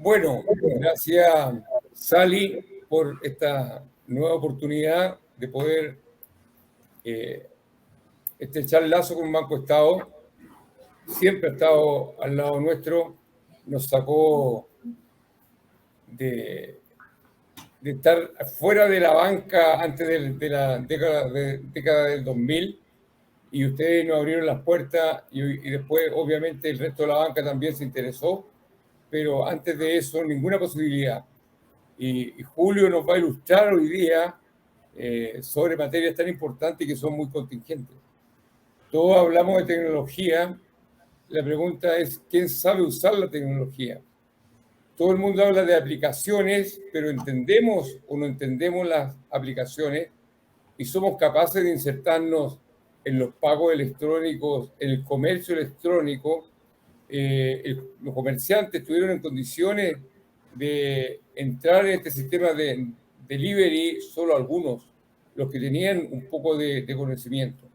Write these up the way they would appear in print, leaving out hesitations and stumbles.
Bueno, gracias Sally por esta nueva oportunidad de poder estrechar el lazo con un Banco Estado. Siempre ha estado al lado nuestro, nos sacó de estar fuera de la banca antes de la década del 2000, y ustedes nos abrieron las puertas y después obviamente el resto de la banca también se interesó, pero antes de eso ninguna posibilidad. Y Julio nos va a ilustrar hoy día sobre materias tan importantes que son muy contingentes. Todos hablamos de tecnología, la pregunta es ¿quién sabe usar la tecnología? Todo el mundo habla de aplicaciones, pero ¿entendemos o no entendemos las aplicaciones? Y somos capaces de insertarnos en los pagos electrónicos, en el comercio electrónico. Los comerciantes estuvieron en condiciones de entrar en este sistema de delivery, solo algunos, los que tenían un poco de conocimiento.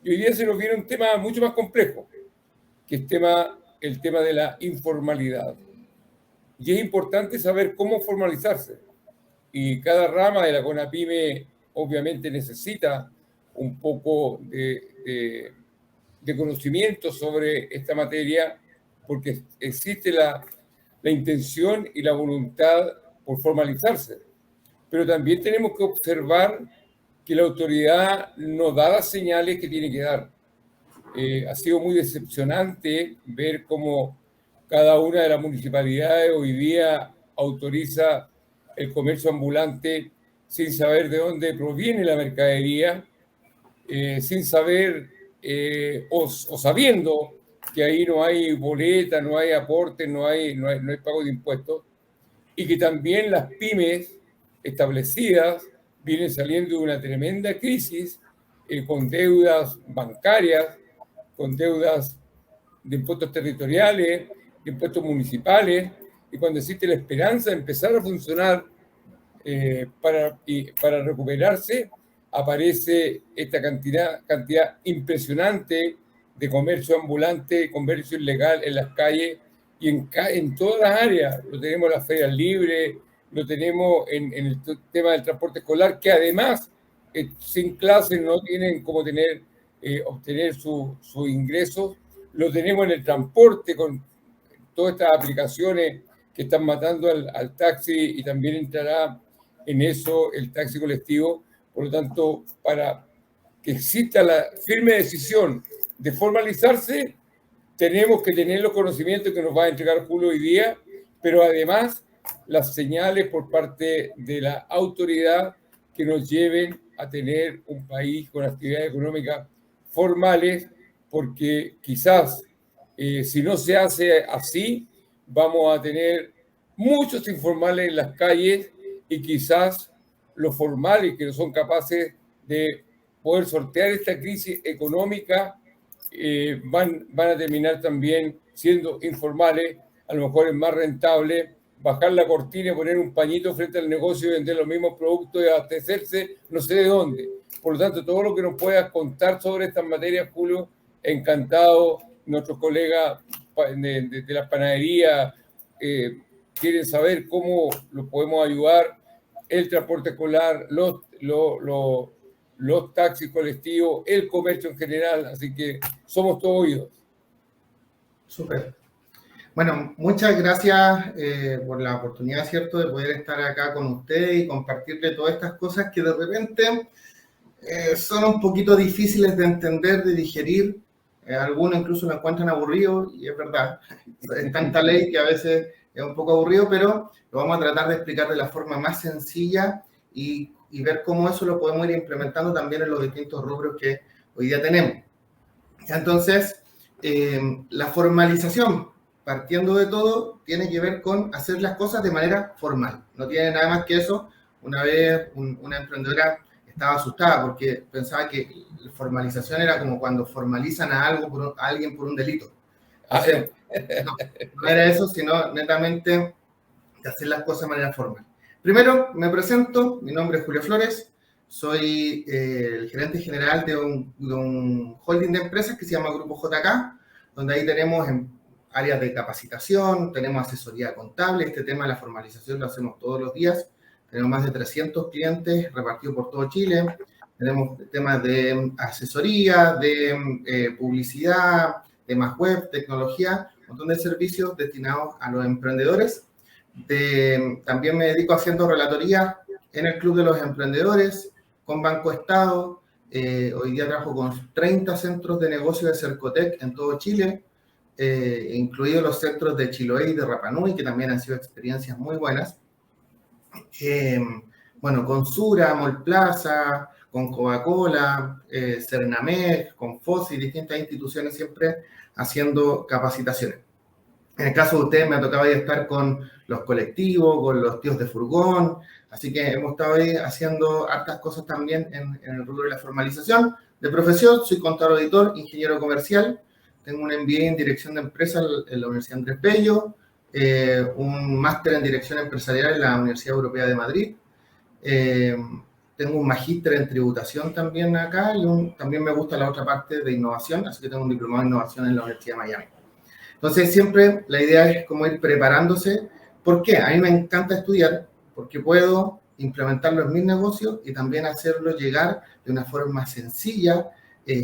Y hoy día se nos viene un tema mucho más complejo, que es el tema de la informalidad. Y es importante saber cómo formalizarse. Y cada rama de la CONAPYME obviamente necesita un poco de conocimiento sobre esta materia, porque existe la intención y la voluntad por formalizarse. Pero también tenemos que observar que la autoridad no da las señales que tiene que dar. Ha sido muy decepcionante ver cómo cada una de las municipalidades hoy día autoriza el comercio ambulante sin saber de dónde proviene la mercadería, sin saber o sabiendo que ahí no hay boleta, no hay aporte, no hay pago de impuestos, y que también las pymes establecidas vienen saliendo de una tremenda crisis con deudas bancarias, con deudas de impuestos territoriales, de impuestos municipales, y cuando existe la esperanza de empezar a funcionar para recuperarse, aparece esta cantidad impresionante de comercio ambulante, comercio ilegal en las calles y en todas las áreas. Lo tenemos en las ferias libres, lo tenemos en el tema del transporte escolar, que además sin clases no tienen cómo obtener sus ingresos. Lo tenemos en el transporte con todas estas aplicaciones que están matando al taxi, y también entrará en eso el taxi colectivo. Por lo tanto, para que exista la firme decisión de formalizarse, tenemos que tener los conocimientos que nos va a entregar Julio hoy día, pero además las señales por parte de la autoridad que nos lleven a tener un país con actividades económicas formales, porque quizás si no se hace así, vamos a tener muchos informales en las calles, y quizás los formales que no son capaces de poder sortear esta crisis económica van a terminar también siendo informales. A lo mejor es más rentable bajar la cortina y poner un pañito frente al negocio y vender los mismos productos y abastecerse no sé de dónde. Por lo tanto, todo lo que nos puedas contar sobre estas materias, Julio, encantado. Nuestros colegas de la panadería quieren saber cómo los podemos ayudar, el transporte escolar, los taxis colectivos, el comercio en general, así que somos todos oídos. Súper. Bueno, muchas gracias por la oportunidad, ¿cierto?, de poder estar acá con usted y compartirle todas estas cosas que de repente son un poquito difíciles de entender, de digerir. Algunos incluso lo encuentran aburrido, y es verdad, es tanta ley que a veces es un poco aburrido, pero lo vamos a tratar de explicar de la forma más sencilla y ver cómo eso lo podemos ir implementando también en los distintos rubros que hoy día tenemos. Entonces, la formalización, partiendo de todo, tiene que ver con hacer las cosas de manera formal. No tiene nada más que eso. Una vez una emprendedora estaba asustada porque pensaba que la formalización era como cuando formalizan a alguien por un delito. Entonces, no era eso, sino netamente de hacer las cosas de manera formal. Primero, me presento. Mi nombre es Julio Flores. Soy el gerente general de un holding de empresas que se llama Grupo JK, donde ahí tenemos áreas de capacitación, tenemos asesoría contable. Este tema de la formalización lo hacemos todos los días. Tenemos más de 300 clientes repartidos por todo Chile. Tenemos temas de asesoría, de publicidad, temas web, tecnología, un montón de servicios destinados a los emprendedores. También me dedico haciendo relatoría en el Club de los Emprendedores, con Banco Estado. Hoy día trabajo con 30 centros de negocio de Cercotec en todo Chile, incluidos los centros de Chiloé y de Rapa Nui, que también han sido experiencias muy buenas. Bueno, con Sura, Mallplaza, con Coca-Cola, Cernamed, con FOSI, distintas instituciones siempre haciendo capacitaciones. En el caso de ustedes me ha tocado ahí estar con los colectivos, con los tíos de furgón, así que hemos estado ahí haciendo hartas cosas también en el rubro de la formalización. De profesión, soy contador auditor, ingeniero comercial, tengo un MBA en dirección de empresas en la Universidad Andrés Bello, un máster en dirección empresarial en la Universidad Europea de Madrid, tengo un magíster en tributación también acá y también me gusta la otra parte de innovación, así que tengo un diplomado en innovación en la Universidad de Miami. Entonces siempre la idea es como ir preparándose. ¿Por qué? A mí me encanta estudiar porque puedo implementarlo en mis negocios y también hacerlo llegar de una forma sencilla,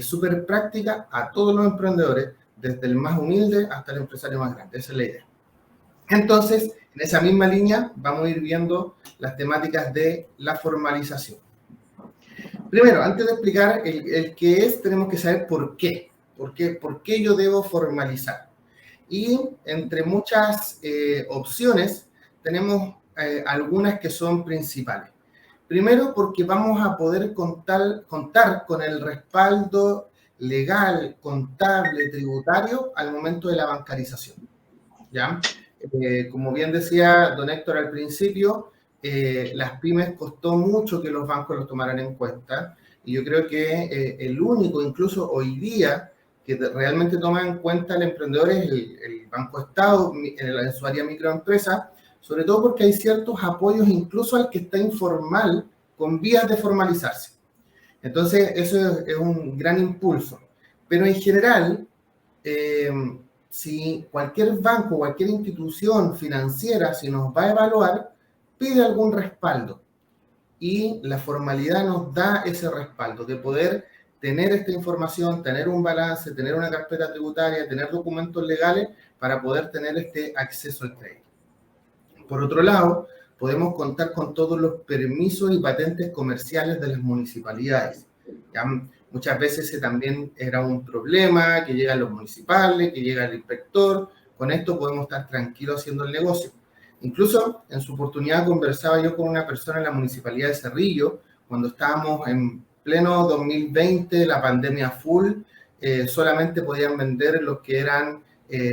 súper práctica a todos los emprendedores, desde el más humilde hasta el empresario más grande. Esa es la idea. Entonces, en esa misma línea vamos a ir viendo las temáticas de la formalización. Primero, antes de explicar el qué es, tenemos que saber por qué. ¿Por qué yo debo formalizar? Y entre muchas opciones, tenemos algunas que son principales. Primero, porque vamos a poder contar con el respaldo legal, contable, tributario al momento de la bancarización. ¿Ya? Como bien decía don Héctor al principio, las pymes costó mucho que los bancos los tomaran en cuenta. Y yo creo que el único, incluso hoy día, que realmente toma en cuenta al emprendedor es el Banco Estado en su área microempresa, sobre todo porque hay ciertos apoyos incluso al que está informal con vías de formalizarse. Entonces, eso es un gran impulso. Pero en general, si cualquier banco, cualquier institución financiera, si nos va a evaluar, pide algún respaldo. Y la formalidad nos da ese respaldo de poder tener esta información, tener un balance, tener una carpeta tributaria, tener documentos legales para poder tener este acceso al crédito. Por otro lado, podemos contar con todos los permisos y patentes comerciales de las municipalidades. ¿Ya? Muchas veces ese también era un problema, que llegan los municipales, que llega el inspector. Con esto podemos estar tranquilos haciendo el negocio. Incluso en su oportunidad conversaba yo con una persona en la municipalidad de Cerrillo, cuando estábamos en pleno 2020, la pandemia full, solamente podían vender los que eran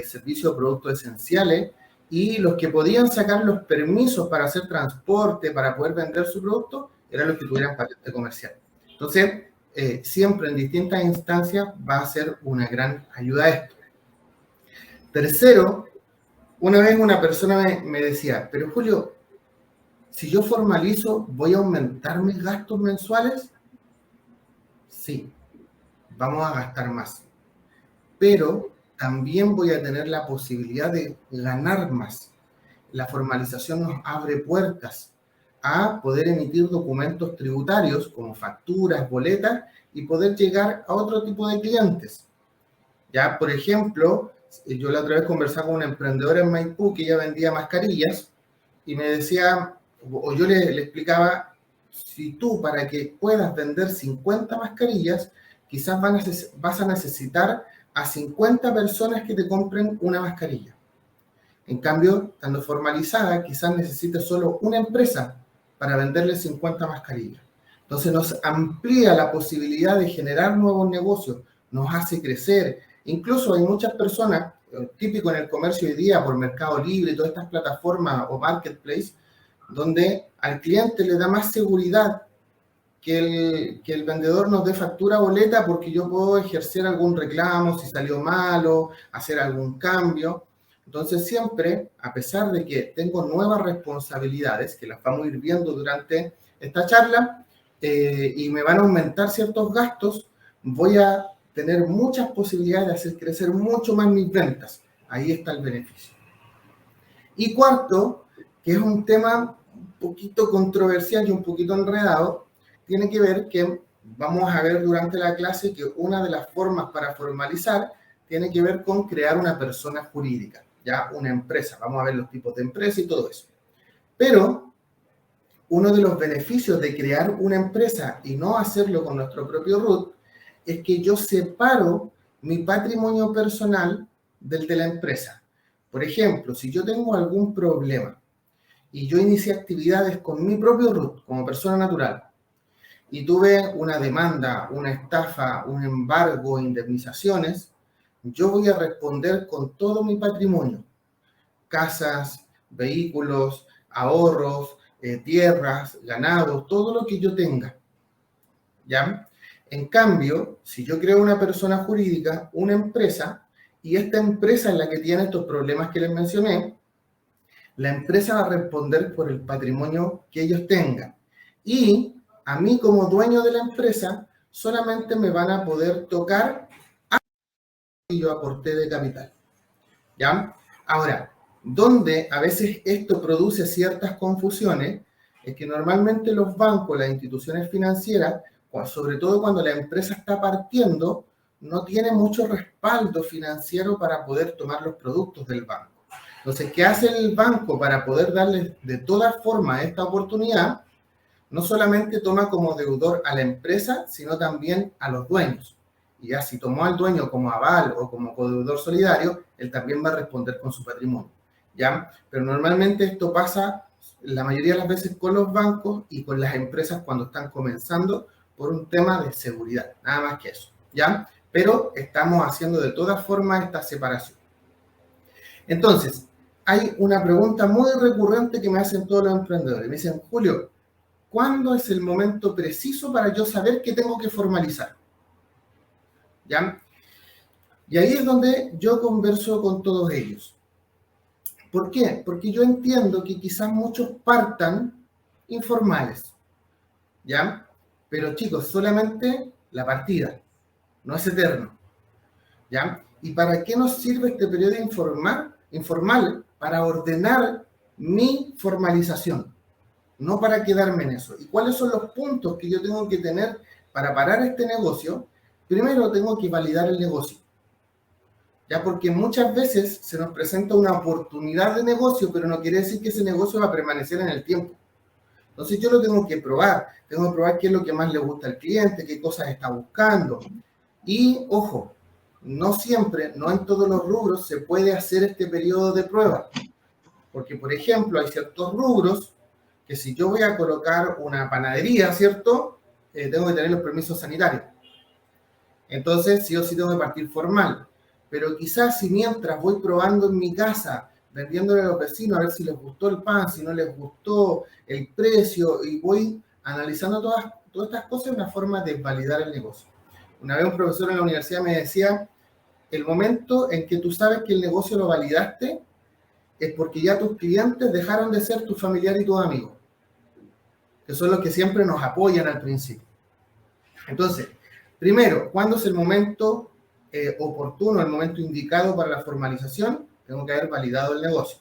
servicios o productos esenciales, y los que podían sacar los permisos para hacer transporte, para poder vender su producto, eran los que tuvieran patente comercial. Entonces, siempre en distintas instancias va a ser una gran ayuda esto. Tercero, una vez una persona me decía, pero Julio, si yo formalizo, ¿voy a aumentar mis gastos mensuales? Sí, vamos a gastar más. Pero también voy a tener la posibilidad de ganar más. La formalización nos abre puertas a poder emitir documentos tributarios como facturas, boletas y poder llegar a otro tipo de clientes. Ya, por ejemplo, yo la otra vez conversaba con una emprendedora en Maipú que ella vendía mascarillas y me decía, o yo le explicaba, si tú para que puedas vender 50 mascarillas, quizás vas a necesitar a 50 personas que te compren una mascarilla. En cambio, estando formalizada, quizás necesites solo una empresa para venderle 50 mascarillas. Entonces nos amplía la posibilidad de generar nuevos negocios, nos hace crecer. Incluso hay muchas personas, típico en el comercio hoy día por Mercado Libre y todas estas plataformas o marketplace, donde al cliente le da más seguridad que el vendedor nos dé factura boleta porque yo puedo ejercer algún reclamo si salió malo, hacer algún cambio. Entonces siempre, a pesar de que tengo nuevas responsabilidades, que las vamos a ir viendo durante esta charla, y me van a aumentar ciertos gastos, voy a tener muchas posibilidades de hacer crecer mucho más mis ventas. Ahí está el beneficio. Y cuarto, que es un tema un poquito controversial y un poquito enredado, tiene que ver que vamos a ver durante la clase que una de las formas para formalizar tiene que ver con crear una persona jurídica, ya una empresa. Vamos a ver los tipos de empresa y todo eso. Pero uno de los beneficios de crear una empresa y no hacerlo con nuestro propio root es que yo separo mi patrimonio personal del de la empresa. Por ejemplo, si yo tengo algún problema y yo inicié actividades con mi propio root como persona natural y tuve una demanda, una estafa, un embargo, indemnizaciones, yo voy a responder con todo mi patrimonio, casas, vehículos, ahorros, tierras, ganados, todo lo que yo tenga, ¿ya? En cambio, si yo creo una persona jurídica, una empresa, y esta empresa es la que tiene estos problemas que les mencioné, la empresa va a responder por el patrimonio que ellos tengan. Y a mí como dueño de la empresa, solamente me van a poder tocar a lo que yo aporté de capital, ¿ya? Ahora, donde a veces esto produce ciertas confusiones, es que normalmente los bancos, las instituciones financieras, sobre todo cuando la empresa está partiendo, no tiene mucho respaldo financiero para poder tomar los productos del banco. Entonces, ¿qué hace el banco para poder darle de todas formas esta oportunidad? No solamente toma como deudor a la empresa, sino también a los dueños. Y ya si tomó al dueño como aval o como codeudor solidario, él también va a responder con su patrimonio, ¿ya? Pero normalmente esto pasa la mayoría de las veces con los bancos y con las empresas cuando están comenzando por un tema de seguridad, nada más que eso, ¿ya? Pero estamos haciendo de todas formas esta separación. Entonces, hay una pregunta muy recurrente que me hacen todos los emprendedores. Me dicen, Julio, ¿cuándo es el momento preciso para yo saber que tengo que formalizar? ¿Ya? Y ahí es donde yo converso con todos ellos. ¿Por qué? Porque yo entiendo que quizás muchos partan informales, ¿ya? Pero chicos, solamente la partida, no es eterno, ¿ya? ¿Y para qué nos sirve este periodo informal? Para ordenar mi formalización, no para quedarme en eso. ¿Y cuáles son los puntos que yo tengo que tener para parar este negocio? Primero tengo que validar el negocio, ya porque muchas veces se nos presenta una oportunidad de negocio, pero no quiere decir que ese negocio va a permanecer en el tiempo. Entonces yo lo tengo que probar qué es lo que más le gusta al cliente, qué cosas está buscando. Y ojo, no siempre, no en todos los rubros se puede hacer este periodo de prueba, porque por ejemplo hay ciertos rubros que si yo voy a colocar una panadería, ¿cierto? Tengo que tener los permisos sanitarios. Entonces, sí o sí tengo que partir formal. Pero quizás si mientras voy probando en mi casa, vendiéndole a los vecinos a ver si les gustó el pan, si no les gustó el precio, y voy analizando todas estas cosas, es una forma de validar el negocio. Una vez un profesor en la universidad me decía, el momento en que tú sabes que el negocio lo validaste es porque ya tus clientes dejaron de ser tus familiares y tus amigos, que son los que siempre nos apoyan al principio. Entonces, primero, ¿cuándo es el momento oportuno, el momento indicado para la formalización? Tengo que haber validado el negocio.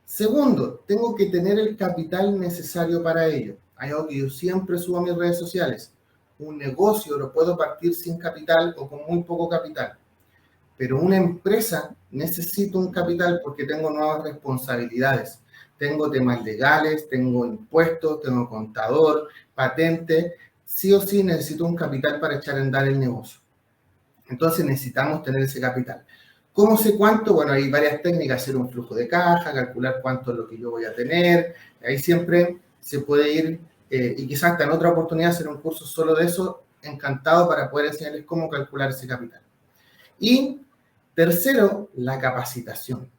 Segundo, tengo que tener el capital necesario para ello. Hay algo que yo siempre subo a mis redes sociales. Un negocio lo puedo partir sin capital o con muy poco capital. Pero una empresa necesita un capital porque tengo nuevas responsabilidades. Tengo temas legales, tengo impuestos, tengo contador, patente. Sí o sí necesito un capital para echar a andar el negocio. Entonces necesitamos tener ese capital. ¿Cómo sé cuánto? Bueno, hay varias técnicas, hacer un flujo de caja, calcular cuánto es lo que yo voy a tener. Ahí siempre se puede ir, y quizás hasta en otra oportunidad hacer un curso solo de eso, encantado para poder enseñarles cómo calcular ese capital. Y tercero, la capacitación.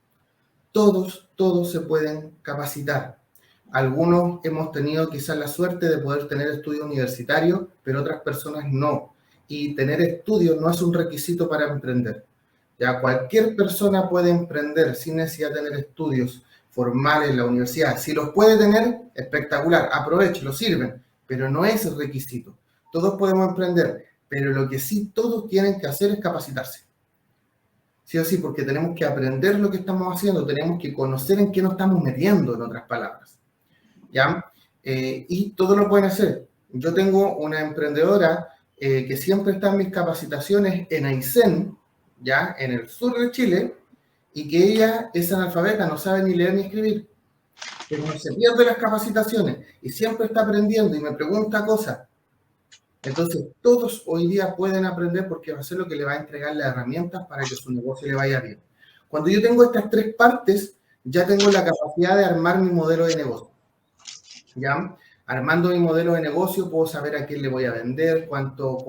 Todos se pueden capacitar. Algunos hemos tenido quizás la suerte de poder tener estudio universitario, pero otras personas no. Y tener estudios no es un requisito para emprender. Ya cualquier persona puede emprender sin necesidad de tener estudios formales en la universidad. Si los puede tener, espectacular, aproveche, sirven, pero no es el requisito. Todos podemos emprender, pero lo que sí todos tienen que hacer es capacitarse. sí o sí, porque tenemos que aprender lo que estamos haciendo, tenemos que conocer en qué nos estamos metiendo, en otras palabras, ¿ya? Y todo lo pueden hacer. Yo tengo una emprendedora que siempre está en mis capacitaciones en Aysén, ¿ya? En el sur de Chile, y que ella es analfabeta, no sabe ni leer ni escribir, pero no se pierde las capacitaciones y siempre está aprendiendo y me pregunta cosas. Entonces, todos hoy día pueden aprender porque va a ser lo que le va a entregar las herramientas para que su negocio le vaya bien. Cuando yo tengo estas tres partes, ya tengo la capacidad de armar mi modelo de negocio. ¿Ya? Armando mi modelo de negocio, puedo saber a quién le voy a vender, cuánto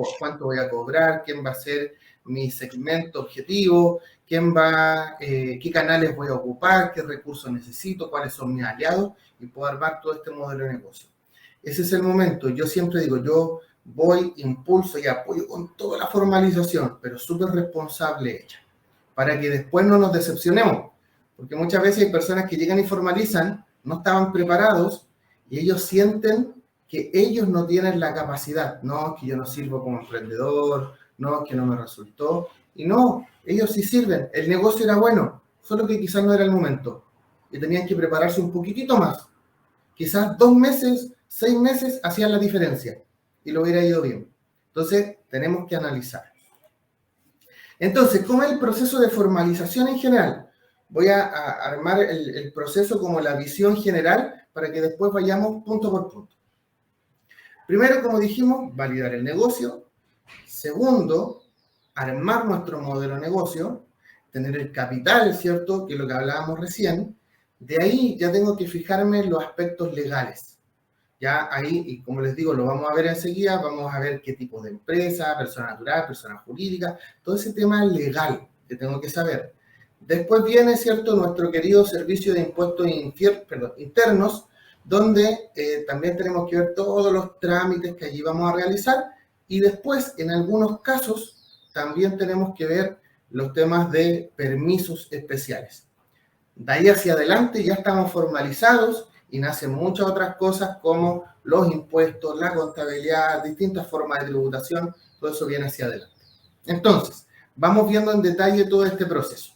voy a cobrar, quién va a ser mi segmento objetivo, qué canales voy a ocupar, qué recursos necesito, cuáles son mis aliados, y puedo armar todo este modelo de negocio. Ese es el momento. Yo siempre digo, yo voy, impulso y apoyo con toda la formalización, pero súper responsable hecha, para que después no nos decepcionemos. Porque muchas veces hay personas que llegan y formalizan, no estaban preparados, y ellos sienten que ellos no tienen la capacidad. No, que yo no sirvo como emprendedor, no, que no me resultó. Y no, ellos sí sirven. El negocio era bueno, solo que quizás no era el momento. Y tenían que prepararse un poquitito más. Quizás 2 meses, 6 meses hacían la diferencia y lo hubiera ido bien. Entonces, tenemos que analizar. Entonces, ¿cómo es el proceso de formalización en general? Voy a armar el proceso como la visión general para que después vayamos punto por punto. Primero, como dijimos, validar el negocio. Segundo, armar nuestro modelo de negocio, tener el capital, ¿cierto? Que es lo que hablábamos recién. De ahí ya tengo que fijarme en los aspectos legales. Ya ahí, y como les digo, lo vamos a ver enseguida, vamos a ver qué tipo de empresa, persona natural, persona jurídica, todo ese tema legal que tengo que saber. Después viene, ¿cierto?, nuestro querido servicio de impuestos internos, donde también tenemos que ver todos los trámites que allí vamos a realizar, y después, en algunos casos, también tenemos que ver los temas de permisos especiales. De ahí hacia adelante ya estamos formalizados y nacen muchas otras cosas como los impuestos, la contabilidad, distintas formas de tributación, todo eso viene hacia adelante. Entonces, vamos viendo en detalle todo este proceso.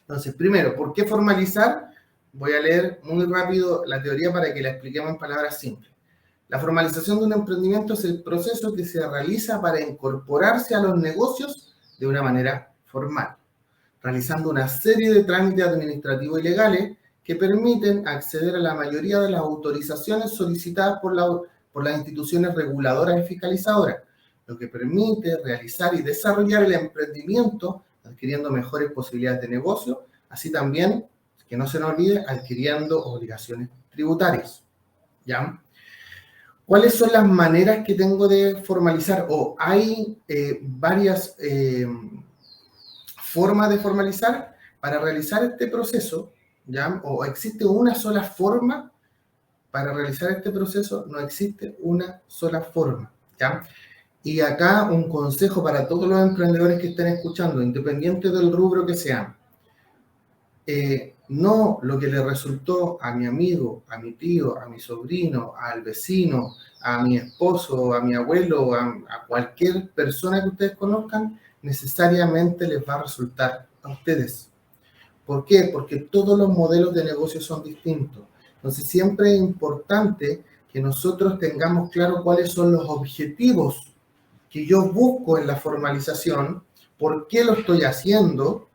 Entonces, primero, ¿por qué formalizar? Voy a leer muy rápido la teoría para que la expliquemos en palabras simples. La formalización de un emprendimiento es el proceso que se realiza para incorporarse a los negocios de una manera formal, realizando una serie de trámites administrativos y legales que permiten acceder a la mayoría de las autorizaciones solicitadas por las instituciones reguladoras y fiscalizadoras, lo que permite realizar y desarrollar el emprendimiento adquiriendo mejores posibilidades de negocio, así también, que no se nos olvide, adquiriendo obligaciones tributarias. ¿Ya? ¿Cuáles son las maneras que tengo de formalizar? O hay varias formas de formalizar para realizar este proceso, ¿ya? ¿O existe una sola forma para realizar este proceso? No existe una sola forma, ¿ya? Y acá un consejo para todos los emprendedores que estén escuchando, independiente del rubro que sean. No lo que le resultó a mi amigo, a mi tío, a mi sobrino, al vecino, a mi esposo, a mi abuelo, a cualquier persona que ustedes conozcan, necesariamente les va a resultar a ustedes. ¿Por qué? Porque todos los modelos de negocio son distintos. Entonces siempre es importante que nosotros tengamos claro cuáles son los objetivos que yo busco en la formalización, por qué lo estoy haciendo,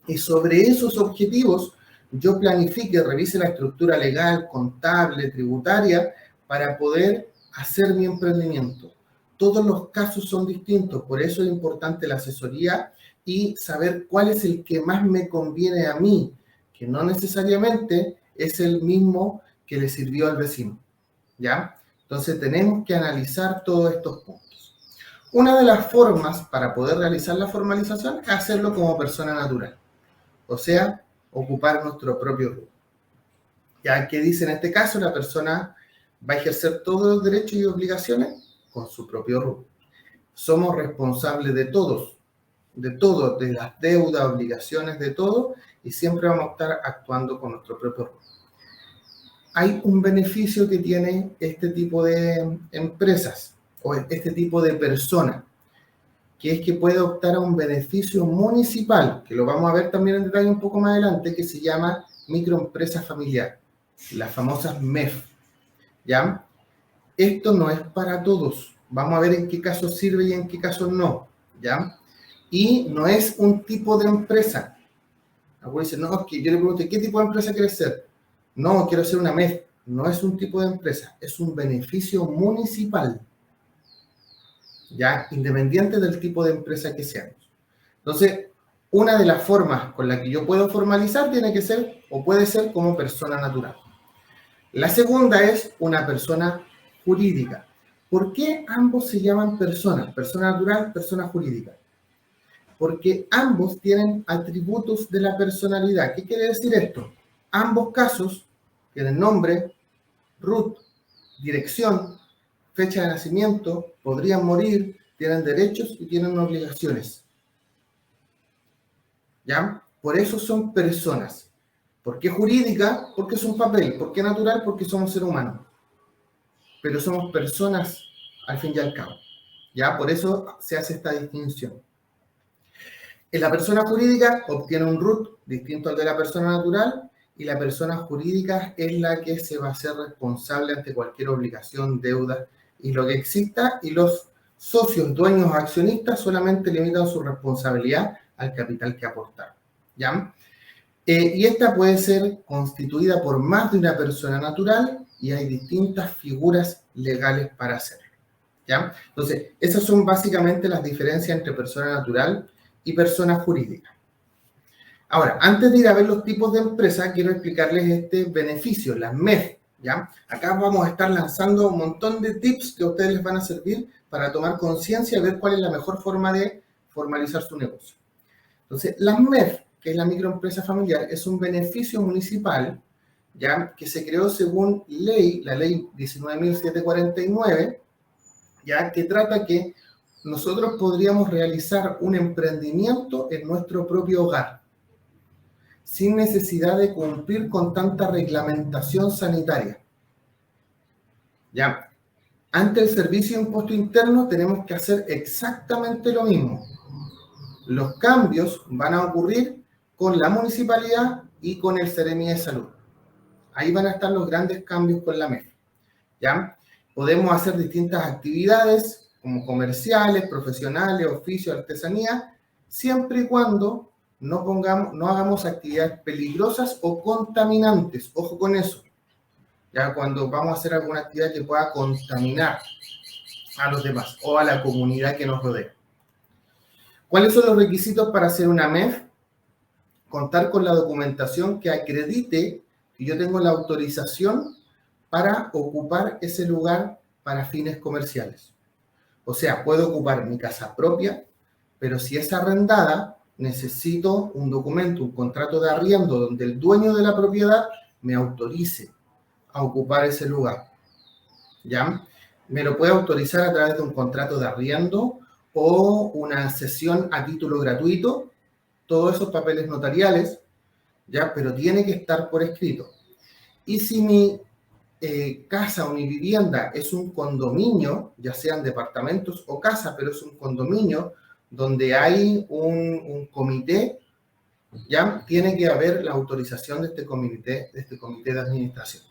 y sobre esos objetivos yo planifique, revise la estructura legal, contable, tributaria, para poder hacer mi emprendimiento. Todos los casos son distintos, por eso es importante la asesoría y saber cuál es el que más me conviene a mí, que no necesariamente es el mismo que le sirvió al vecino, ¿ya? Entonces tenemos que analizar todos estos puntos. Una de las formas para poder realizar la formalización es hacerlo como persona natural, o sea, ocupar nuestro propio rubro. Ya que dice en este caso, la persona va a ejercer todos los derechos y obligaciones con su propio rubro. Somos responsables de todos, de las deudas, obligaciones, de todo, y siempre vamos a estar actuando con nuestro propio rubro. Hay un beneficio que tiene este tipo de empresas o este tipo de personas, que es que puede optar a un beneficio municipal, que lo vamos a ver también en detalle un poco más adelante, que se llama microempresa familiar, las famosas MEF, ¿ya? Esto no es para todos. Vamos a ver en qué casos sirve y en qué casos no, ¿ya? Y no es un tipo de empresa. Algunos dicen, no, que yo le pregunto, ¿qué tipo de empresa quieres ser? No, quiero ser una MEF. No es un tipo de empresa, es un beneficio municipal, ya independiente del tipo de empresa que seamos. Entonces, una de las formas con la que yo puedo formalizar tiene que ser, o puede ser, como persona natural. La segunda es una persona jurídica. ¿Por qué ambos se llaman personas? Persona natural, persona jurídica. Porque ambos tienen atributos de la personalidad. ¿Qué quiere decir esto? Ambos casos tienen nombre, RUT, dirección, fecha de nacimiento, podrían morir, tienen derechos y tienen obligaciones. ¿Ya? Por eso son personas. ¿Por qué jurídica? Porque es un papel. ¿Por qué natural? Porque somos seres humanos. Pero somos personas al fin y al cabo. ¿Ya? Por eso se hace esta distinción. En la persona jurídica obtiene un RUT distinto al de la persona natural, y la persona jurídica es la que se va a hacer responsable ante cualquier obligación, deuda y lo que exista, y los socios, dueños o accionistas solamente limitan su responsabilidad al capital que aportaron, ¿ya? Y esta puede ser constituida por más de una persona natural y hay distintas figuras legales para hacerlo, ¿ya? Entonces, esas son básicamente las diferencias entre persona natural y persona jurídica. Ahora, antes de ir a ver los tipos de empresas, quiero explicarles este beneficio, las MEF, ¿ya? Acá vamos a estar lanzando un montón de tips que a ustedes les van a servir para tomar conciencia y ver cuál es la mejor forma de formalizar su negocio. Entonces, las MEF, que es la microempresa familiar, es un beneficio municipal, ¿ya? Que se creó según la ley 19.749, ¿ya? Que trata que nosotros podríamos realizar un emprendimiento en nuestro propio hogar, sin necesidad de cumplir con tanta reglamentación sanitaria. Ya, ante el Servicio de Impuesto Interno tenemos que hacer exactamente lo mismo. Los cambios van a ocurrir con la municipalidad y con el Seremi de Salud. Ahí van a estar los grandes cambios con la MEF. ¿Ya? Podemos hacer distintas actividades como comerciales, profesionales, oficios, artesanía, siempre y cuando no hagamos actividades peligrosas o contaminantes. Ojo con eso. Ya cuando vamos a hacer alguna actividad que pueda contaminar a los demás o a la comunidad que nos rodea. ¿Cuáles son los requisitos para hacer una MEF? Contar con la documentación que acredite que yo tengo la autorización para ocupar ese lugar para fines comerciales. O sea, puedo ocupar mi casa propia, pero si es arrendada, necesito un documento, un contrato de arriendo donde el dueño de la propiedad me autorice a ocupar ese lugar. ¿Ya? Me lo puede autorizar a través de un contrato de arriendo o una cesión a título gratuito, todos esos papeles notariales, ¿ya? Pero tiene que estar por escrito. Y si mi casa o mi vivienda es un condominio, ya sean departamentos o casa, pero es un condominio donde hay un comité, ya tiene que haber la autorización de este comité de administración.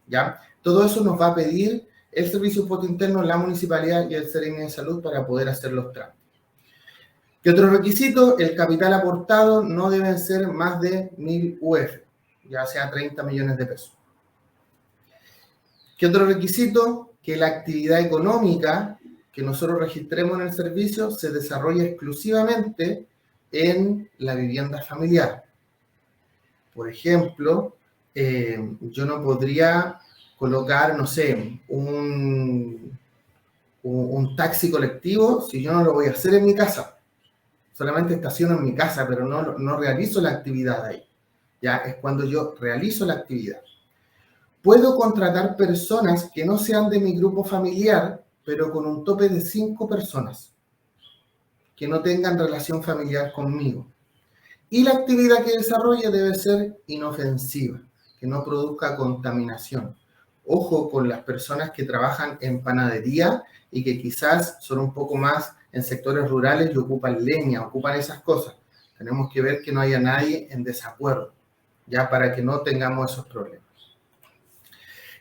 ¿Ya? Todo eso nos va a pedir el Servicio de Impuesto Interno, la municipalidad y el Seremi de Salud para poder hacer los trámites. ¿Qué otro requisito? El capital aportado no debe ser más de 1.000 UF, ya sea 30 millones de pesos. ¿Qué otro requisito? Que la actividad económica que nosotros registremos en el servicio se desarrolle exclusivamente en la vivienda familiar. Por ejemplo, yo no podría colocar, no sé, un taxi colectivo si yo no lo voy a hacer en mi casa. Solamente estaciono en mi casa, pero no realizo la actividad ahí. Ya es cuando yo realizo la actividad. Puedo contratar personas que no sean de mi grupo familiar, pero con un tope de 5 personas, que no tengan relación familiar conmigo. Y la actividad que desarrolle debe ser inofensiva, que no produzca contaminación. Ojo con las personas que trabajan en panadería y que quizás son un poco más en sectores rurales y ocupan leña, ocupan esas cosas. Tenemos que ver que no haya nadie en desacuerdo, ya para que no tengamos esos problemas.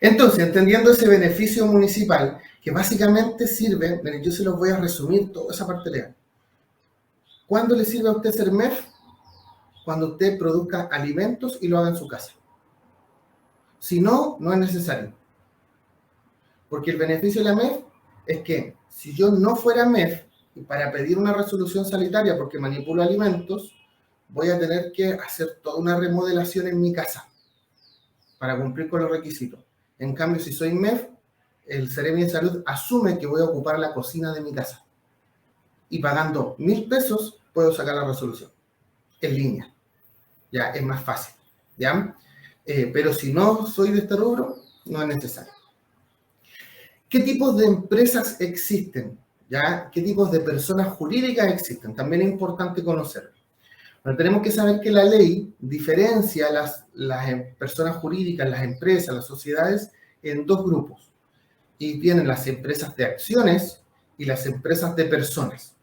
Entonces, entendiendo ese beneficio municipal, que básicamente sirve, miren, yo se los voy a resumir toda esa parte legal. ¿Cuándo le sirve a usted ser MEF? Cuando usted produzca alimentos y lo haga en su casa. Si no, no es necesario. Porque el beneficio de la MEF es que si yo no fuera MEF, y para pedir una resolución sanitaria porque manipulo alimentos, voy a tener que hacer toda una remodelación en mi casa para cumplir con los requisitos. En cambio, si soy MEF, el Seremi de Salud asume que voy a ocupar la cocina de mi casa. Y pagando 1.000 pesos, puedo sacar la resolución. En línea. Ya, es más fácil. ¿Ya? Pero si no soy de este rubro, no es necesario. ¿Qué tipos de empresas existen? ¿Ya? ¿Qué tipos de personas jurídicas existen? También es importante conocerlo. Bueno, tenemos que saber que la ley diferencia las personas jurídicas, las empresas, las sociedades, en dos grupos. Y tienen las empresas de acciones y las empresas de personas.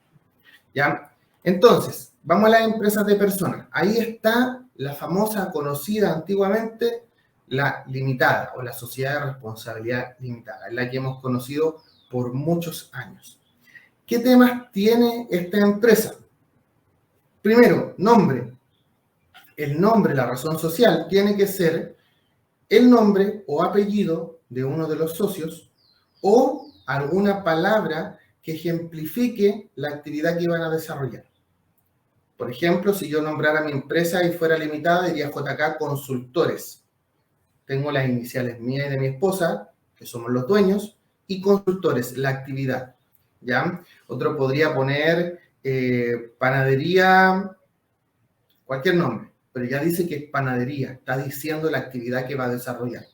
¿Ya? Entonces, vamos a las empresas de personas. Ahí está la famosa, conocida antiguamente, la limitada o la sociedad de responsabilidad limitada, es la que hemos conocido por muchos años. ¿Qué temas tiene esta empresa? Primero, nombre. El nombre, la razón social, tiene que ser el nombre o apellido de uno de los socios o alguna palabra que ejemplifique la actividad que iban a desarrollar. Por ejemplo, si yo nombrara mi empresa y fuera limitada, diría JK Consultores. Tengo las iniciales mías y de mi esposa, que somos los dueños, y consultores, la actividad. ¿Ya? Otro podría poner panadería, cualquier nombre, pero ya dice que es panadería, está diciendo la actividad que va a desarrollar.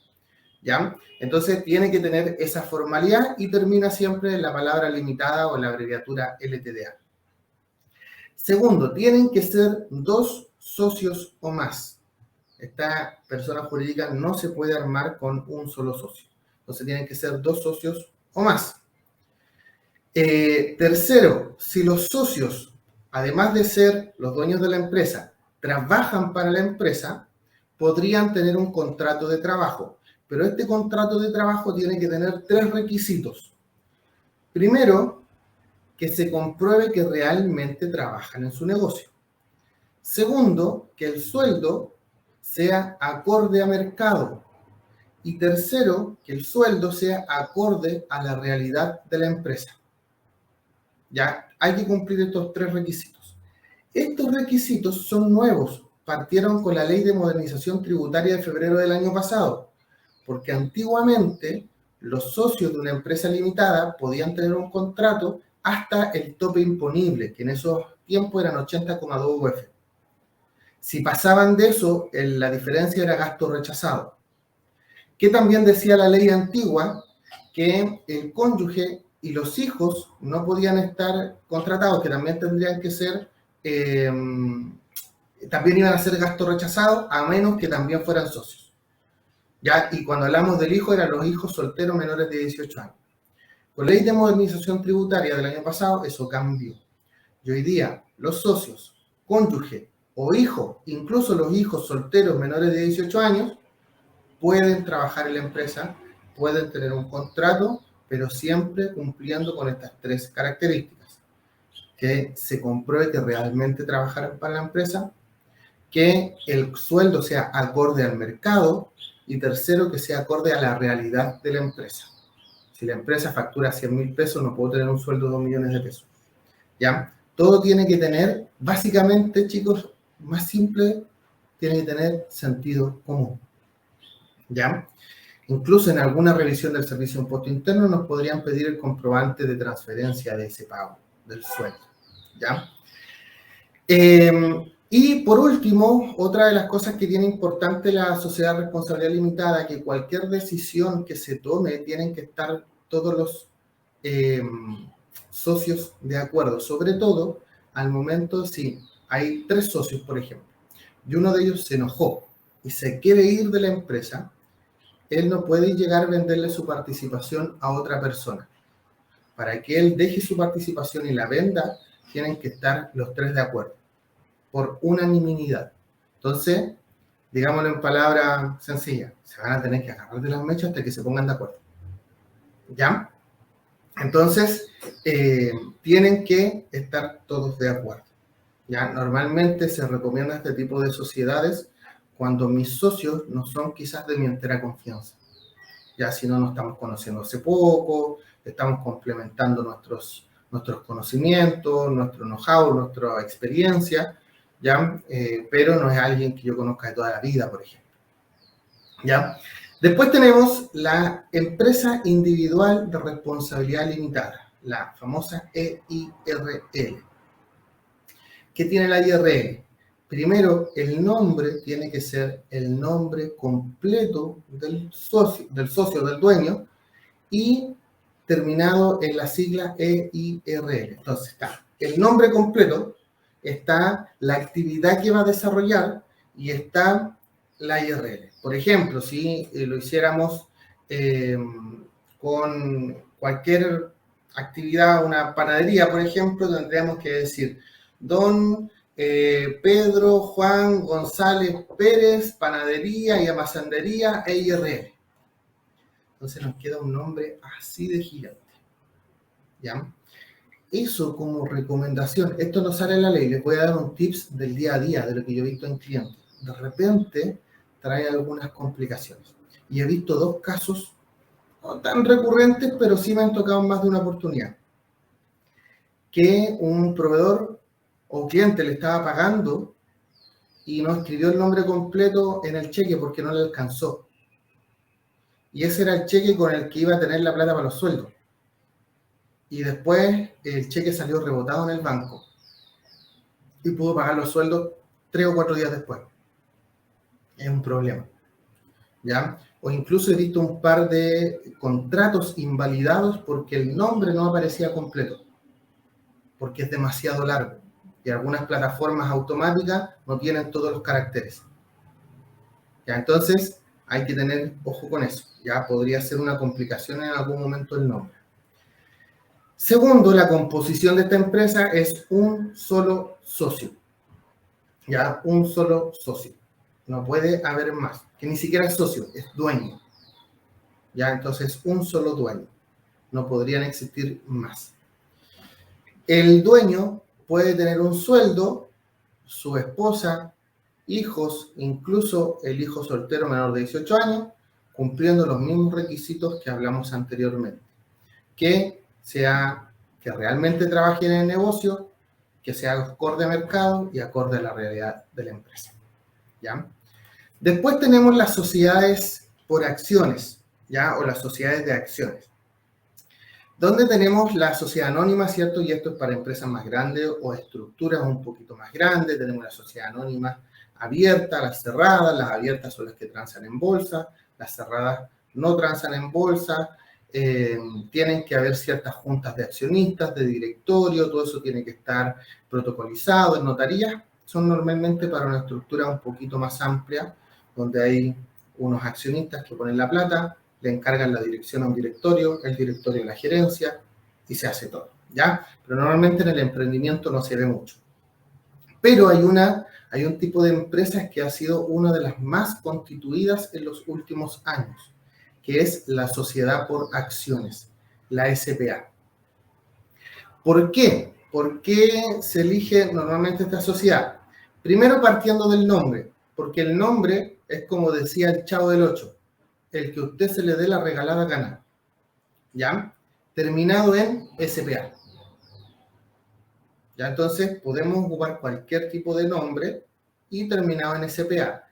¿Ya? Entonces tiene que tener esa formalidad y termina siempre en la palabra limitada o la abreviatura LTDA. Segundo, tienen que ser 2 socios o más. Esta persona jurídica no se puede armar con un solo socio. Entonces tienen que ser 2 socios o más. Tercero, si los socios, además de ser los dueños de la empresa, trabajan para la empresa, podrían tener un contrato de trabajo. Pero este contrato de trabajo tiene que tener 3 requisitos. Primero, que se compruebe que realmente trabajan en su negocio. Segundo, que el sueldo sea acorde a mercado. Y tercero, que el sueldo sea acorde a la realidad de la empresa. Ya hay que cumplir estos 3 requisitos. Estos requisitos son nuevos. Partieron con la Ley de Modernización Tributaria de febrero del año pasado. Porque antiguamente los socios de una empresa limitada podían tener un contrato hasta el tope imponible, que en esos tiempos eran 80,2 UF. Si pasaban de eso, la diferencia era gasto rechazado. Que también decía la ley antigua que el cónyuge y los hijos no podían estar contratados, que también tendrían que ser, también iban a ser gasto rechazado, a menos que también fueran socios. ¿Ya? Y cuando hablamos del hijo, eran los hijos solteros menores de 18 años. Con la Ley de Modernización Tributaria del año pasado, eso cambió. Y hoy día, los socios, cónyuge o hijo, incluso los hijos solteros menores de 18 años, pueden trabajar en la empresa, pueden tener un contrato, pero siempre cumpliendo con estas 3 características. Que se compruebe que realmente trabajaron para la empresa, que el sueldo sea acorde al mercado y tercero, que sea acorde a la realidad de la empresa. Si la empresa factura 100.000 pesos, no puedo tener un sueldo de 2 millones de pesos. ¿Ya? Todo tiene que tener, básicamente, chicos, más simple, tiene que tener sentido común. ¿Ya? Incluso en alguna revisión del Servicio de Impuesto Interno nos podrían pedir el comprobante de transferencia de ese pago, del sueldo. ¿Ya? Y por último, otra de las cosas que tiene importante la sociedad de responsabilidad limitada, que cualquier decisión que se tome tienen que estar todos los socios de acuerdo, sobre todo al momento si hay 3 socios, por ejemplo, y uno de ellos se enojó y se quiere ir de la empresa, él no puede llegar a venderle su participación a otra persona. para que él deje su participación y la venda, tienen que estar los tres de acuerdo, por unanimidad. Entonces, digámoslo en palabras sencillas, se van a tener que agarrar de las mechas hasta que se pongan de acuerdo. ¿Ya? Entonces, tienen que estar todos de acuerdo. ¿Ya? Normalmente se recomienda este tipo de sociedades cuando mis socios no son quizás de mi entera confianza. Ya si no nos estamos conociendo hace poco, estamos complementando nuestros conocimientos, nuestro know-how, nuestra experiencia, ¿ya? Pero no es alguien que yo conozca de toda la vida, por ejemplo. ¿Ya? Después tenemos la empresa individual de responsabilidad limitada, la famosa EIRL. ¿Qué tiene la IRL? Primero, el nombre tiene que ser el nombre completo del socio, del dueño, y terminado en la sigla EIRL. Entonces está el nombre completo, está la actividad que va a desarrollar y está la IRL. Por ejemplo, si lo hiciéramos con cualquier actividad, una panadería, por ejemplo, tendríamos que decir Don Pedro Juan González Pérez, panadería y almacenería EIRL. Entonces nos queda un nombre así de gigante. ¿Ya? Eso como recomendación. Esto no sale en la ley. Les voy a dar un tips del día a día, de lo que yo he visto en clientes. De repente trae algunas complicaciones. Y he visto dos casos no tan recurrentes, pero sí me han tocado más de una oportunidad. Que un proveedor o cliente le estaba pagando y no escribió el nombre completo en el cheque porque no le alcanzó. Y ese era el cheque con el que iba a tener la plata para los sueldos. Y después el cheque salió rebotado en el banco y pudo pagar los sueldos 3 o 4 días después. Es un problema. ¿Ya? O incluso he visto un par de contratos invalidados porque el nombre no aparecía completo, porque es demasiado largo. Y algunas plataformas automáticas no tienen todos los caracteres. ¿Ya? Entonces, hay que tener ojo con eso. Ya podría ser una complicación en algún momento el nombre. Segundo, la composición de esta empresa es un solo socio. Ya, un solo socio. No puede haber más. Que ni siquiera es socio, es dueño. Ya, entonces un solo dueño. No podrían existir más. El dueño puede tener un sueldo, su esposa, hijos, incluso el hijo soltero menor de 18 años, cumpliendo los mismos requisitos que hablamos anteriormente. Que realmente trabaje en el negocio, que sea acorde a mercado y acorde a la realidad de la empresa. ¿Ya? Después tenemos las sociedades por acciones, ¿ya? O las sociedades de acciones. Donde tenemos la sociedad anónima, ¿cierto? Y esto es para empresas más grandes o estructuras un poquito más grandes. Tenemos la sociedad anónima abierta, las cerradas. Las abiertas son las que transan en bolsa, las cerradas no transan en bolsa. Tienen que haber ciertas juntas de accionistas, de directorio, todo eso tiene que estar protocolizado en notarías. Son normalmente para una estructura un poquito más amplia, donde hay unos accionistas que ponen la plata, le encargan la dirección a un directorio, el directorio a la gerencia, y se hace todo, ¿ya? Pero normalmente en el emprendimiento no se ve mucho. Pero hay un tipo de empresas que ha sido una de las más constituidas en los últimos años, que es la sociedad por acciones, la SPA. ¿Por qué? ¿Por qué se elige normalmente esta sociedad? Primero partiendo del nombre, porque el nombre es como decía el Chavo del Ocho, el que a usted se le dé la regalada gana, ¿ya? Terminado en SPA. ¿Ya? Entonces podemos ocupar cualquier tipo de nombre y terminado en SPA.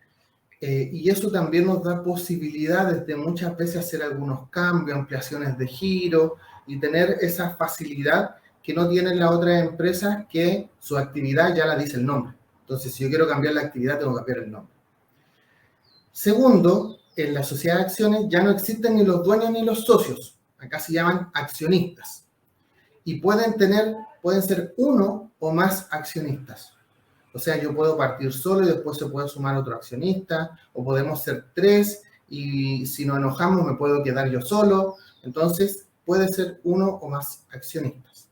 Y eso también nos da posibilidades de muchas veces hacer algunos cambios, ampliaciones de giro y tener esa facilidad que no tienen las otras empresas, que su actividad ya la dice el nombre. Entonces, si yo quiero cambiar la actividad, tengo que cambiar el nombre. Segundo, en la sociedad de acciones ya no existen ni los dueños ni los socios. Acá se llaman accionistas. Y pueden ser uno o más accionistas. O sea, yo puedo partir solo y después se puede sumar otro accionista, o podemos ser 3 y si nos enojamos me puedo quedar yo solo. Entonces, puede ser uno o más accionistas.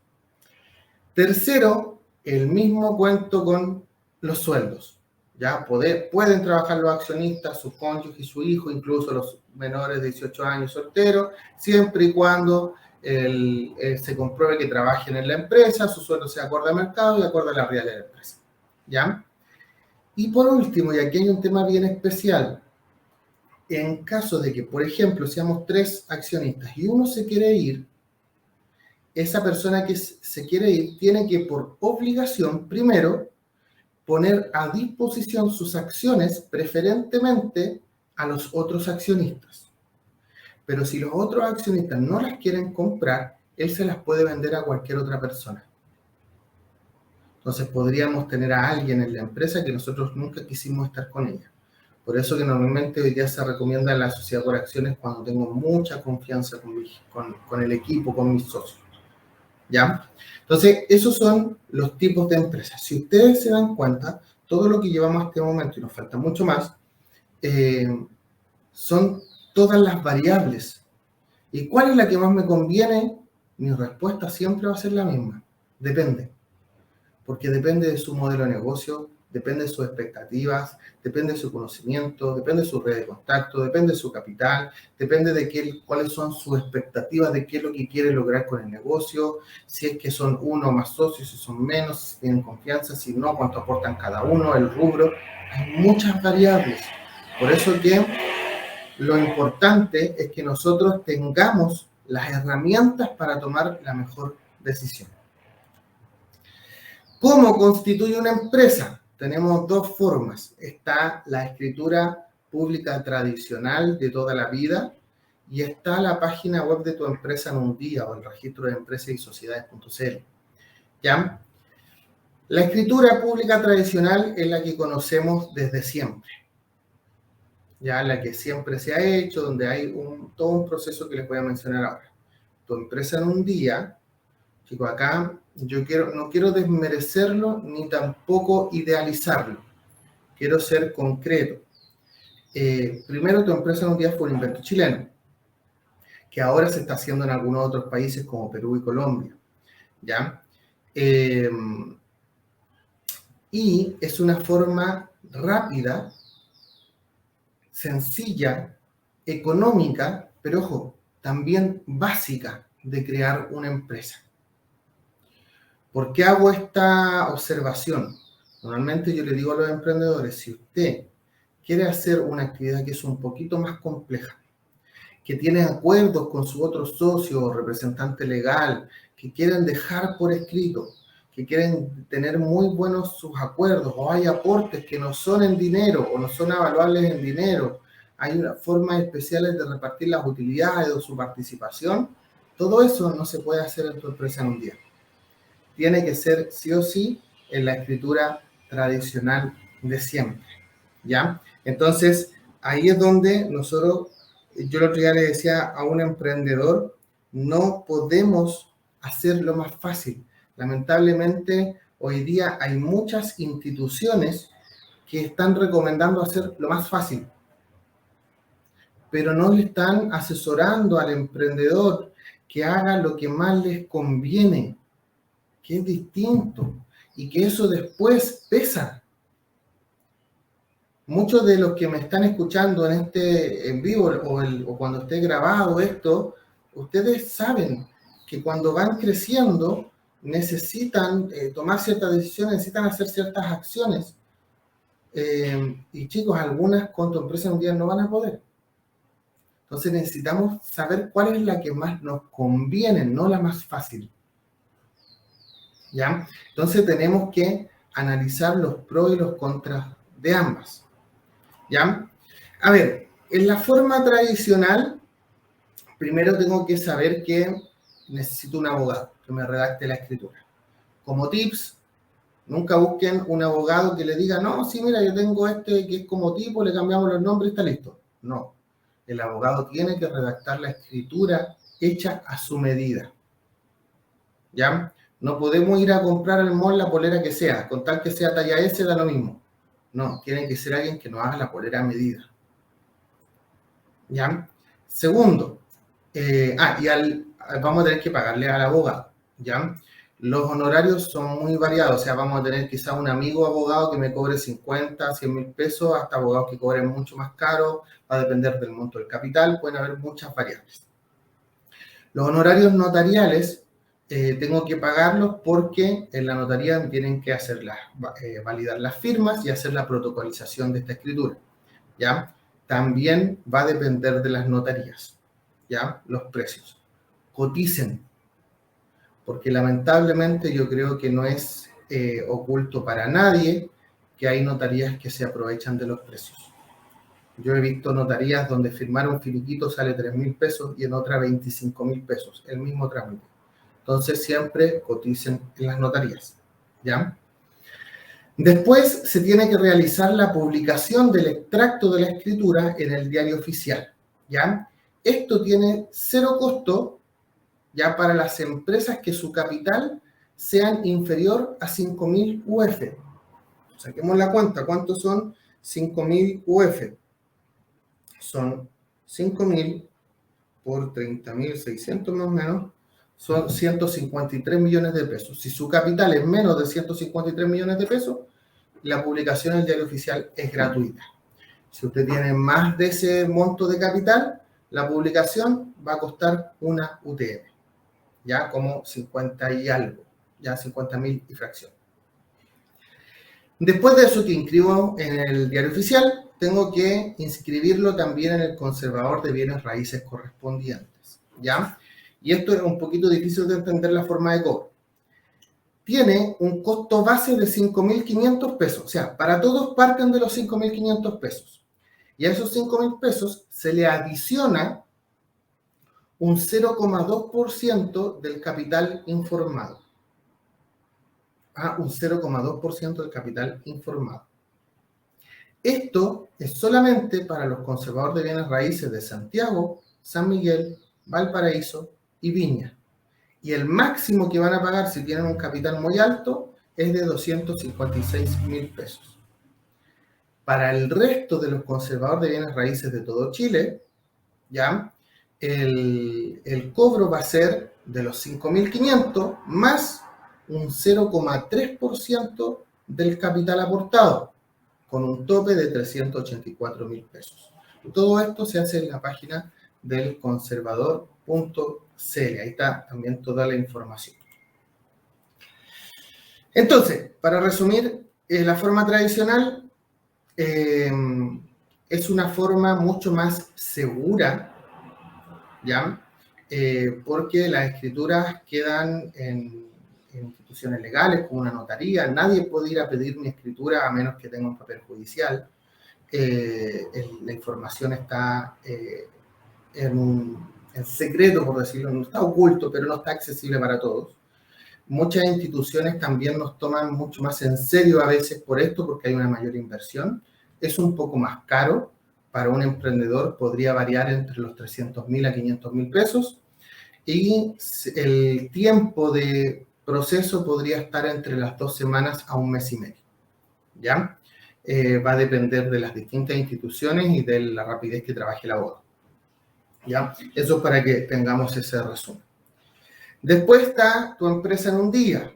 Tercero, el mismo cuento con los sueldos. Ya pueden trabajar los accionistas, sus cónyuges y su hijo, incluso los menores de 18 años solteros, siempre y cuando se compruebe que trabajen en la empresa, su sueldo sea acorde al mercado y acorde a la realidad de la empresa. ¿Ya? Y por último, y aquí hay un tema bien especial, en caso de que, por ejemplo, seamos 3 accionistas y uno se quiere ir, esa persona que se quiere ir tiene que, por obligación, primero, poner a disposición sus acciones preferentemente a los otros accionistas. Pero si los otros accionistas no las quieren comprar, él se las puede vender a cualquier otra persona. Entonces podríamos tener a alguien en la empresa que nosotros nunca quisimos estar con ella. Por eso que normalmente hoy día se recomienda la sociedad por acciones cuando tengo mucha confianza con el equipo, con mis socios. ¿Ya? Entonces, esos son los tipos de empresas. Si ustedes se dan cuenta, todo lo que llevamos a este momento, y nos falta mucho más, son todas las variables. ¿Y cuál es la que más me conviene? Mi respuesta siempre va a ser la misma. Depende. Porque depende de su modelo de negocio, depende de sus expectativas, depende de su conocimiento, depende de su red de contacto, depende de su capital, depende de cuáles son sus expectativas de qué es lo que quiere lograr con el negocio, si es que son uno o más socios, si son menos, si tienen confianza, si no, cuánto aportan cada uno, el rubro. Hay muchas variables. Por eso que lo importante es que nosotros tengamos las herramientas para tomar la mejor decisión. ¿Cómo constituye una empresa? Tenemos 2 formas. Está la escritura pública tradicional de toda la vida y está la página web de tu empresa en un día o el registro de empresas y sociedades.cl. ¿Ya? La escritura pública tradicional es la que conocemos desde siempre. Ya la que siempre se ha hecho, donde hay todo un proceso que les voy a mencionar ahora. Tu empresa en un día, chicos, acá no quiero desmerecerlo ni tampoco idealizarlo. Quiero ser concreto. Primero, tu empresa en un día fue un invento chileno, que ahora se está haciendo en algunos otros países como Perú y Colombia. ¿Ya? Y es una forma rápida, sencilla, económica, pero ojo, también básica de crear una empresa. ¿Por qué hago esta observación? Normalmente yo le digo a los emprendedores, si usted quiere hacer una actividad que es un poquito más compleja, que tiene acuerdos con su otro socio o representante legal, que quieren dejar por escrito, que quieren tener muy buenos sus acuerdos, o hay aportes que no son en dinero o no son avaluables en dinero, hay formas especiales de repartir las utilidades o su participación, todo eso no se puede hacer en tu empresa en un día. Tiene que ser sí o sí en la escritura tradicional de siempre, ¿ya? Entonces, ahí es donde yo el otro día le decía a un emprendedor, no podemos hacerlo más fácil. Lamentablemente, hoy día hay muchas instituciones que están recomendando hacer lo más fácil, pero no le están asesorando al emprendedor que haga lo que más les conviene, que es distinto y que eso después pesa. Muchos de los que me están escuchando en vivo o cuando esté grabado esto, ustedes saben que cuando van creciendo necesitan tomar ciertas decisiones, necesitan hacer ciertas acciones. Y chicos, algunas con tu empresa en un día no van a poder. Entonces necesitamos saber cuál es la que más nos conviene, no la más fácil. ¿Ya? Entonces tenemos que analizar los pros y los contras de ambas. ¿Ya? A ver, en la forma tradicional, primero tengo que saber que necesito un abogado que me redacte la escritura. Como tips, nunca busquen un abogado que le diga, no, sí, mira, yo tengo este que es como tipo, le cambiamos los nombres y está listo. No, el abogado tiene que redactar la escritura hecha a su medida. ¿Ya? No podemos ir a comprar al mall la polera que sea, con tal que sea talla S da lo mismo. No, tiene que ser alguien que nos haga la polera a medida. ¿Ya? Segundo, y vamos a tener que pagarle al abogado, ¿ya? Los honorarios son muy variados, o sea, vamos a tener quizá un amigo abogado que me cobre 50, 100 mil pesos, hasta abogados que cobren mucho más caro, va a depender del monto del capital, pueden haber muchas variables. Los honorarios notariales tengo que pagarlos porque en la notaría tienen que hacer validar las firmas y hacer la protocolización de esta escritura, ¿ya? También va a depender de las notarías, ¿ya? Los precios. Coticen, porque lamentablemente yo creo que no es oculto para nadie que hay notarías que se aprovechan de los precios. Yo he visto notarías donde firmar un finiquito sale 3.000 pesos y en otra 25.000 pesos, el mismo trámite. Entonces siempre coticen en las notarías, ¿ya? Después se tiene que realizar la publicación del extracto de la escritura en el diario oficial, ¿ya? Esto tiene cero costo, ya para las empresas que su capital sean inferior a 5.000 UF. Saquemos la cuenta, ¿cuántos son 5.000 UF? Son 5.000 por 30.600 más o menos, son 153 millones de pesos. Si su capital es menos de 153 millones de pesos, la publicación en el diario oficial es gratuita. Si usted tiene más de ese monto de capital, la publicación va a costar una UTM, ya como 50 y algo, ya 50.000 y fracción. Después de eso que inscribo en el diario oficial, tengo que inscribirlo también en el conservador de bienes raíces correspondientes, ¿ya? Y esto es un poquito difícil de entender la forma de cobro. Tiene un costo base de 5.500 pesos, o sea, para todos parten de los 5.500 pesos. Y a esos 5.000 pesos se le adiciona un 0,2% del capital informado. Un 0,2% del capital informado. Esto es solamente para los conservadores de bienes raíces de Santiago, San Miguel, Valparaíso y Viña. Y el máximo que van a pagar si tienen un capital muy alto es de 256.000 pesos. Para el resto de los conservadores de bienes raíces de todo Chile, ¿ya? El cobro va a ser de los 5.500 más un 0,3% del capital aportado, con un tope de 384.000 pesos. Todo esto se hace en la página del conservador.cl. Ahí está también toda la información. Entonces, para resumir, la forma tradicional es una forma mucho más segura, ¿ya? Porque las escrituras quedan en instituciones legales, como una notaría. Nadie puede ir a pedir mi escritura a menos que tenga un papel judicial. La información está en secreto, por decirlo, no está oculto, pero no está accesible para todos. Muchas instituciones también nos toman mucho más en serio a veces por esto, porque hay una mayor inversión. Es un poco más caro. Para un emprendedor podría variar entre los 300.000 a 500.000 pesos. Y el tiempo de proceso podría estar entre las 2 semanas a un mes y medio, ¿ya? Va a depender de las distintas instituciones y de la rapidez que trabaje el abogado, ¿ya? Eso para que tengamos ese resumen. Después está tu empresa en un día.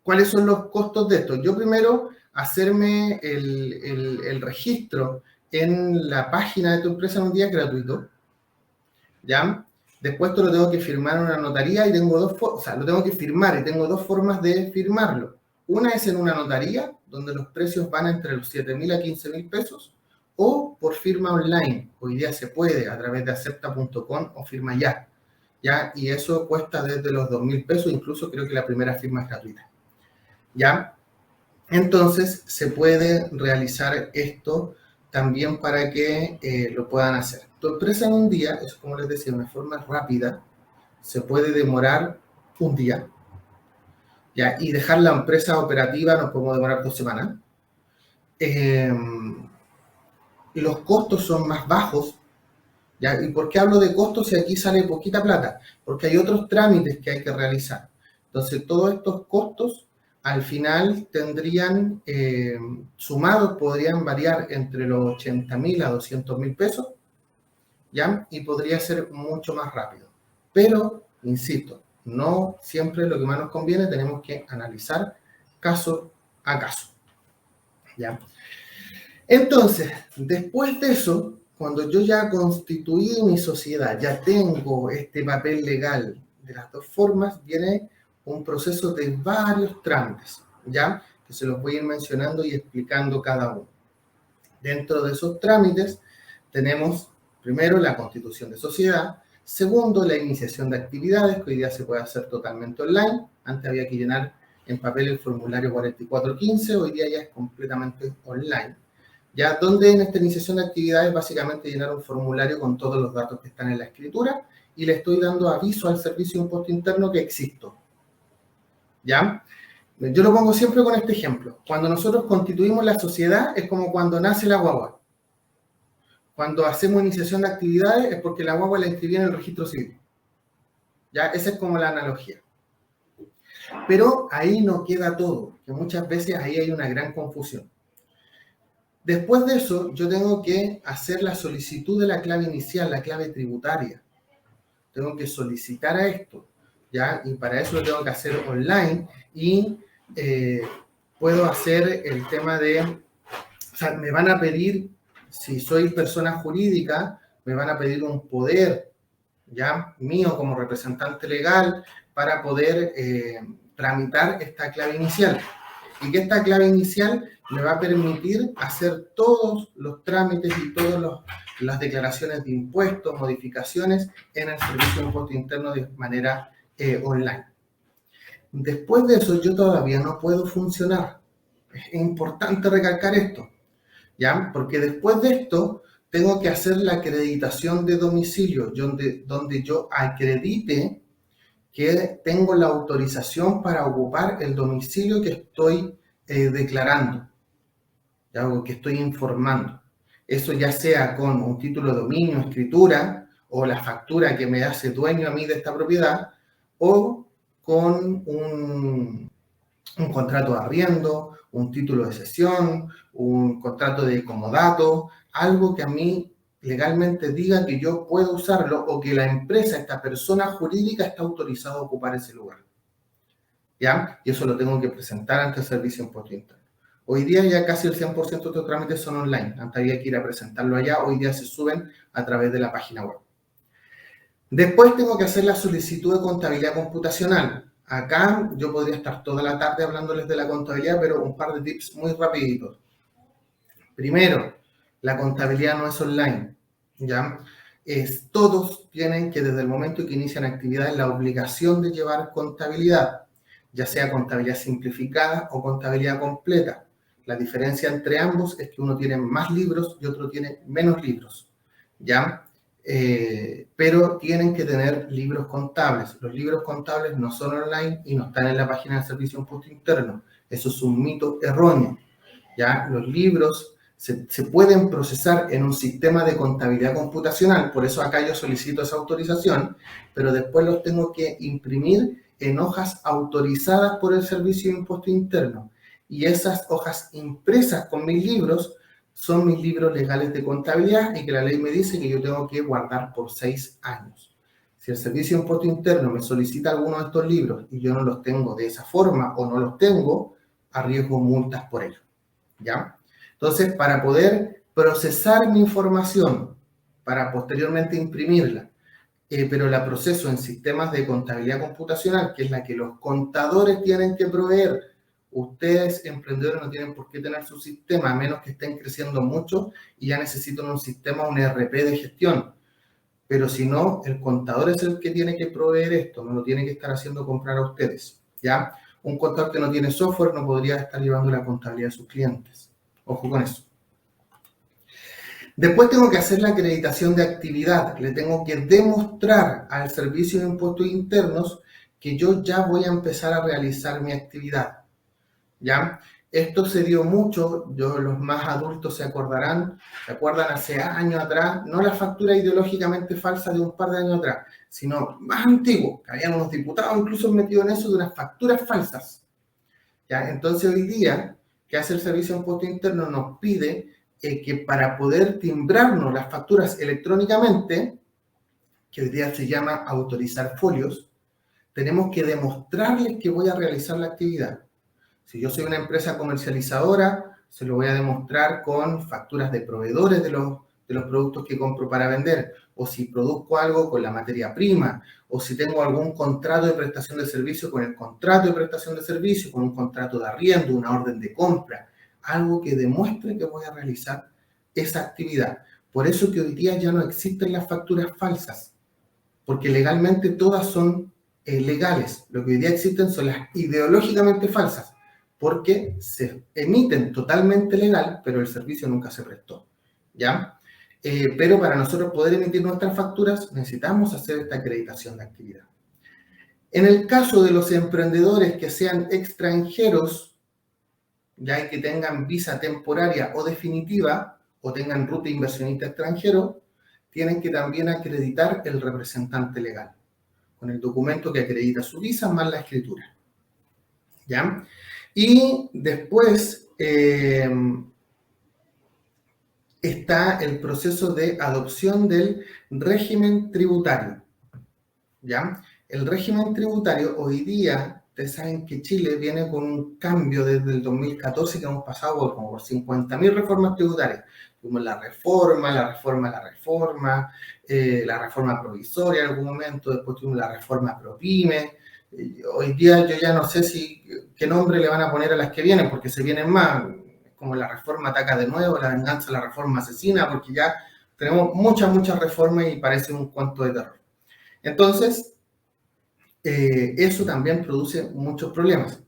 ¿Cuáles son los costos de esto? Yo primero hacerme el registro en la página de tu empresa en un día es gratuito, ¿ya? Después te lo tengo que firmar en una notaría y tengo lo tengo que firmar y tengo dos formas de firmarlo. Una es en una notaría, donde los precios van entre los 7.000 a 15.000 pesos, o por firma online. Hoy día se puede a través de acepta.com o firma ya, ¿ya? Y eso cuesta desde los 2.000 pesos, incluso creo que la primera firma es gratuita, ¿ya? Entonces se puede realizar esto también para que lo puedan hacer. Tu empresa en un día, es como les decía, una forma rápida, se puede demorar un día, ¿ya? Y dejar la empresa operativa nos podemos demorar 2 semanas. Los costos son más bajos, ¿ya? ¿Y por qué hablo de costos si aquí sale poquita plata? Porque hay otros trámites que hay que realizar. Entonces, todos estos costos al final tendrían, sumados, podrían variar entre los 80.000 a 200.000 pesos, ¿ya? Y podría ser mucho más rápido, Pero, insisto, no siempre lo que más nos conviene, tenemos que analizar caso a caso. ¿Ya? Entonces, después de eso, cuando yo ya constituí mi sociedad, ya tengo este papel legal de las dos formas, viene un proceso de varios trámites, ¿ya? Que se los voy a ir mencionando y explicando cada uno. Dentro de esos trámites tenemos, primero, la constitución de sociedad, segundo, la iniciación de actividades, que hoy día se puede hacer totalmente online. Antes había que llenar en papel el formulario 4415, hoy día ya es completamente online. Ya donde en esta iniciación de actividades básicamente llenar un formulario con todos los datos que están en la escritura y le estoy dando aviso al Servicio de Impuesto Interno que existo. ¿Ya? Yo lo pongo siempre con este ejemplo. Cuando nosotros constituimos la sociedad es como cuando nace la guagua. Cuando hacemos iniciación de actividades es porque la guagua la inscribí en el registro civil. ¿Ya? Esa es como la analogía. Pero ahí no queda todo, que muchas veces ahí hay una gran confusión. Después de eso, yo tengo que hacer la solicitud de la clave inicial, la clave tributaria. Tengo que solicitar a esto, ¿ya? Y para eso lo tengo que hacer online y puedo hacer el tema de, o sea, me van a pedir, si soy persona jurídica, me van a pedir un poder, ¿ya? Mío como representante legal para poder tramitar esta clave inicial. Y que esta clave inicial me va a permitir hacer todos los trámites y todas las declaraciones de impuestos, modificaciones en el Servicio de Impuesto Interno de manera online. Después de eso, yo todavía no puedo funcionar. Es importante recalcar esto, ¿ya? Porque después de esto, tengo que hacer la acreditación de domicilio, donde yo acredite que tengo la autorización para ocupar el domicilio que estoy declarando, ¿ya? O que estoy informando. Eso ya sea con un título de dominio, escritura, o la factura que me hace dueño a mí de esta propiedad, o con un contrato de arriendo, un título de cesión, un contrato de comodato, algo que a mí legalmente diga que yo puedo usarlo o que la empresa, esta persona jurídica, está autorizada a ocupar ese lugar. ¿Ya? Y eso lo tengo que presentar ante el Servicio de Impuesto Interno. Hoy día ya casi el 100% de estos trámites son online. Antes había que ir a presentarlo allá, hoy día se suben a través de la página web. Después tengo que hacer la solicitud de contabilidad computacional. Acá yo podría estar toda la tarde hablándoles de la contabilidad, pero un par de tips muy rapiditos. Primero, la contabilidad no es online, ¿ya? Todos tienen que desde el momento que inician actividades la obligación de llevar contabilidad, ya sea contabilidad simplificada o contabilidad completa. La diferencia entre ambos es que uno tiene más libros y otro tiene menos libros, ¿ya? Pero tienen que tener libros contables. Los libros contables no son online y no están en la página del Servicio de Impuesto Interno. Eso es un mito erróneo, ¿ya? Los libros se pueden procesar en un sistema de contabilidad computacional, por eso acá yo solicito esa autorización, pero después los tengo que imprimir en hojas autorizadas por el Servicio de Impuesto Interno. Y esas hojas impresas con mis libros son mis libros legales de contabilidad y que la ley me dice que yo tengo que guardar por 6 años. Si el Servicio de Impuesto Interno me solicita alguno de estos libros y yo no los tengo de esa forma o no los tengo, arriesgo multas por ello, ¿ya? Entonces, para poder procesar mi información, para posteriormente imprimirla, pero la proceso en sistemas de contabilidad computacional, que es la que los contadores tienen que proveer. Ustedes, emprendedores, no tienen por qué tener su sistema, a menos que estén creciendo mucho y ya necesitan un sistema, un ERP de gestión. Pero si no, el contador es el que tiene que proveer esto, no lo tiene que estar haciendo comprar a ustedes, ¿ya? Un contador que no tiene software no podría estar llevando la contabilidad de sus clientes. Ojo con eso. Después tengo que hacer la acreditación de actividad. Le tengo que demostrar al Servicio de Impuestos Internos que yo ya voy a empezar a realizar mi actividad, ¿ya? Esto se dio mucho, los más adultos se acuerdan hace años atrás, no la factura ideológicamente falsa de un par de años atrás, sino más antiguo, que habían unos diputados incluso metidos en eso de unas facturas falsas, ¿ya? Entonces hoy día, ¿qué hace el Servicio de Impuesto Interno? Nos pide que para poder timbrarnos las facturas electrónicamente, que hoy día se llama autorizar folios, tenemos que demostrarles que voy a realizar la actividad. Si yo soy una empresa comercializadora, se lo voy a demostrar con facturas de proveedores de los productos que compro para vender, o si produzco algo con la materia prima, o si tengo algún contrato de prestación de servicio con el contrato de prestación de servicio, con un contrato de arriendo, una orden de compra, algo que demuestre que voy a realizar esa actividad. Por eso que hoy día ya no existen las facturas falsas, porque legalmente todas son legales. Lo que hoy día existen son las ideológicamente falsas, porque se emiten totalmente legal, pero el servicio nunca se prestó, ¿ya? Pero para nosotros poder emitir nuestras facturas necesitamos hacer esta acreditación de actividad. En el caso de los emprendedores que sean extranjeros, ya que tengan visa temporaria o definitiva, o tengan ruta inversionista extranjero, tienen que también acreditar el representante legal, con el documento que acredita su visa más la escritura, ¿ya? Y después está el proceso de adopción del régimen tributario, ¿ya? El régimen tributario hoy día, ustedes saben que Chile viene con un cambio desde el 2014 que hemos pasado por 50.000 reformas tributarias. Tuvimos la reforma provisoria en algún momento, después tuvimos la reforma ProPyme. Hoy día yo ya no sé qué nombre le van a poner a las que vienen, porque se vienen más, como la reforma ataca de nuevo, la venganza, la reforma asesina, porque ya tenemos muchas reformas y parece un cuento de terror. Entonces, eso también produce muchos problemas.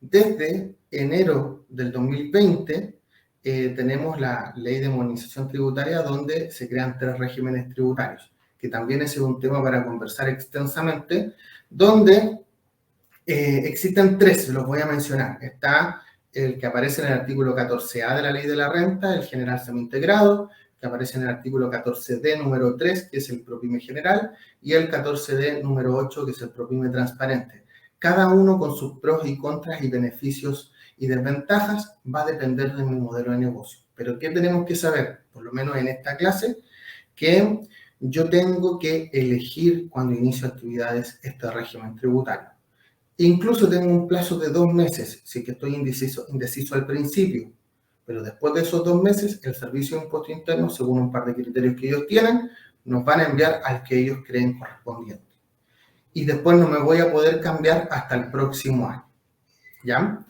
Desde enero del 2020 tenemos la ley de modernización tributaria, donde se crean 3 regímenes tributarios, que también es un tema para conversar extensamente, donde existen 3, los voy a mencionar. Está el que aparece en el artículo 14A de la ley de la renta, el general semi-integrado, que aparece en el artículo 14D número 3, que es el ProPyme general, y el 14D número 8, que es el ProPyme transparente. Cada uno con sus pros y contras y beneficios y desventajas va a depender de mi modelo de negocio. Pero ¿qué tenemos que saber? Por lo menos en esta clase, que yo tengo que elegir cuando inicio actividades este régimen tributario. Incluso tengo un plazo de 2 meses, si que estoy indeciso al principio. Pero después de esos 2 meses, el Servicio de Impuesto Interno, según un par de criterios que ellos tienen, nos van a enviar al que ellos creen correspondiente. Y después no me voy a poder cambiar hasta el próximo año, ¿ya?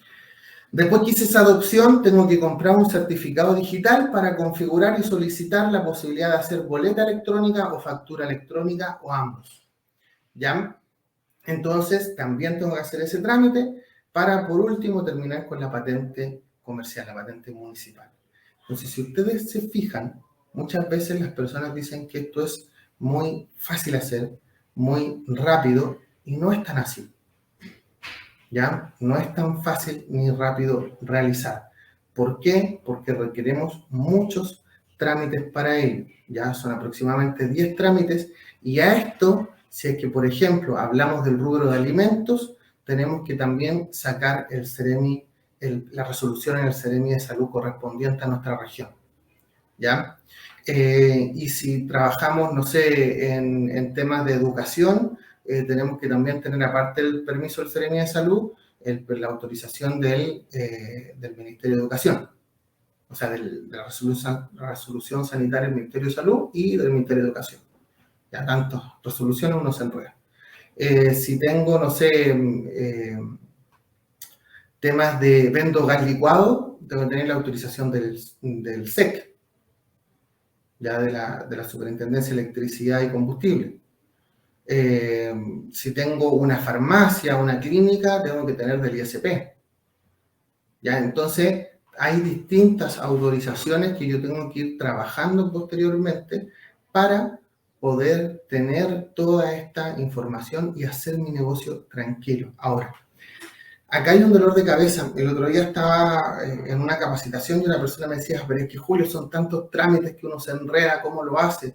Después que hice esa adopción, tengo que comprar un certificado digital para configurar y solicitar la posibilidad de hacer boleta electrónica o factura electrónica o ambos, ¿ya? Entonces, también tengo que hacer ese trámite para, por último, terminar con la patente comercial, la patente municipal. Entonces, si ustedes se fijan, muchas veces las personas dicen que esto es muy fácil hacer, muy rápido, y no es tan así, ¿ya? No es tan fácil ni rápido realizar. ¿Por qué? Porque requeremos muchos trámites para ello. Ya son aproximadamente 10 trámites, y a esto, si es que, por ejemplo, hablamos del rubro de alimentos, tenemos que también sacar el Ceremi, la resolución en el Ceremi de Salud correspondiente a nuestra región, ¿ya? Y si trabajamos, no sé, en temas de educación, tenemos que también tener, aparte del permiso del Ceremi de Salud, la autorización del Ministerio de Educación, o sea, de la resolución sanitaria del Ministerio de Salud y del Ministerio de Educación. Ya tantas resoluciones uno se enreda. Si tengo, no sé, temas de vendo gas licuado, tengo que tener la autorización del SEC, ya de la Superintendencia de Electricidad y Combustible. Si tengo una farmacia, una clínica, tengo que tener del ISP. Ya, entonces, hay distintas autorizaciones que yo tengo que ir trabajando posteriormente para poder tener toda esta información y hacer mi negocio tranquilo. Ahora, acá hay un dolor de cabeza. El otro día estaba en una capacitación y una persona me decía, pero es que Julio, son tantos trámites que uno se enreda, ¿cómo lo hace?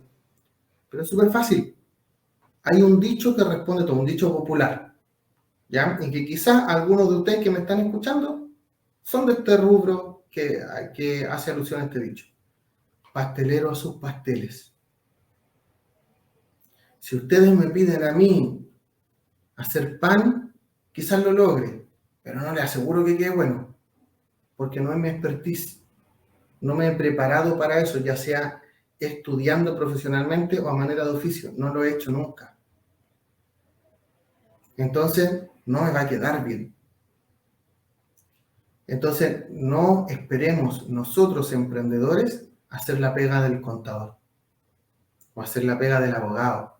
Pero es súper fácil. Hay un dicho que responde todo, un dicho popular, ¿ya? Y que quizás algunos de ustedes que me están escuchando son de este rubro que hace alusión a este dicho. Pastelero a sus pasteles. Si ustedes me piden a mí hacer pan, quizás lo logre, pero no les aseguro que quede bueno, porque no es mi expertise. No me he preparado para eso, ya sea estudiando profesionalmente o a manera de oficio. No lo he hecho nunca. Entonces, no me va a quedar bien. Entonces, no esperemos nosotros, emprendedores, hacer la pega del contador o hacer la pega del abogado.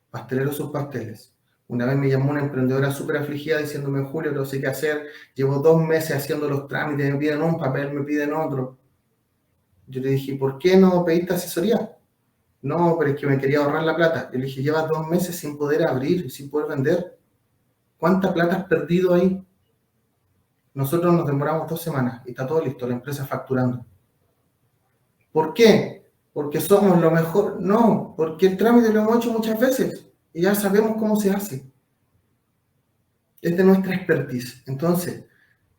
Pastelero sus pasteles. Una vez me llamó una emprendedora súper afligida diciéndome, Julio, no sé qué hacer, llevo 2 meses haciendo los trámites, me piden un papel, me piden otro. Yo le dije, ¿por qué no pediste asesoría? No, pero es que me quería ahorrar la plata. Yo le dije, llevas 2 meses sin poder abrir, sin poder vender. ¿Cuánta plata has perdido ahí? Nosotros nos demoramos 2 semanas y está todo listo, la empresa facturando. ¿Por qué? ¿Porque somos lo mejor? No, porque el trámite lo hemos hecho muchas veces y ya sabemos cómo se hace. Es de nuestra expertise. Entonces,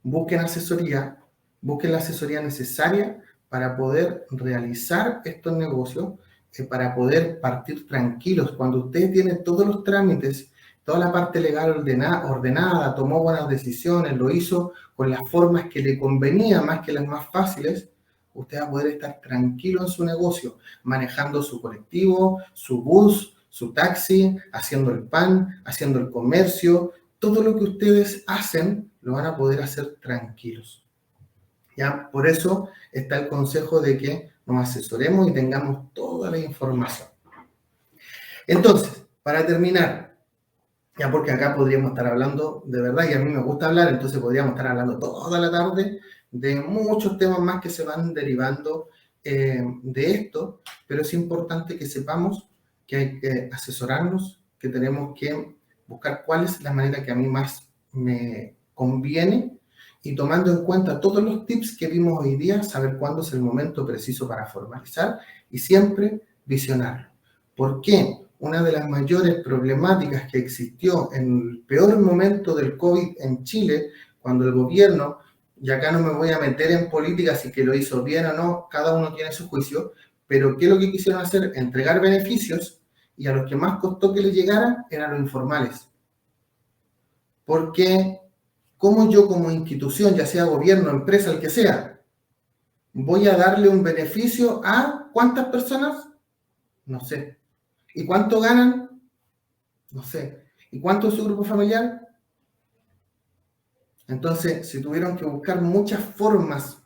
busquen asesoría, busquen la asesoría necesaria para poder realizar estos negocios, para poder partir tranquilos. Cuando usted tiene todos los trámites, toda la parte legal ordenada, tomó buenas decisiones, lo hizo con las formas que le convenía más que las más fáciles, usted va a poder estar tranquilo en su negocio, manejando su colectivo, su bus, su taxi, haciendo el pan, haciendo el comercio. Todo lo que ustedes hacen lo van a poder hacer tranquilos. ¿Ya? Por eso está el consejo de que nos asesoremos y tengamos toda la información. Entonces, para terminar, ya porque acá podríamos estar hablando de verdad, y a mí me gusta hablar, entonces podríamos estar hablando toda la tarde de muchos temas más que se van derivando de esto, pero es importante que sepamos que hay que asesorarnos, que tenemos que buscar cuál es la manera que a mí más me conviene y tomando en cuenta todos los tips que vimos hoy día, saber cuándo es el momento preciso para formalizar y siempre visionarlo. ¿Por qué? Una de las mayores problemáticas que existió en el peor momento del COVID en Chile, cuando el gobierno, y acá no me voy a meter en política si que lo hizo bien o no, cada uno tiene su juicio, pero ¿qué es lo que quisieron hacer? Entregar beneficios y a los que más costó que les llegara eran los informales. Porque ¿cómo yo como institución, ya sea gobierno, empresa, el que sea, voy a darle un beneficio a cuántas personas? No sé. ¿Y cuánto ganan? No sé. ¿Y cuánto es su grupo familiar? Entonces, si tuvieron que buscar muchas formas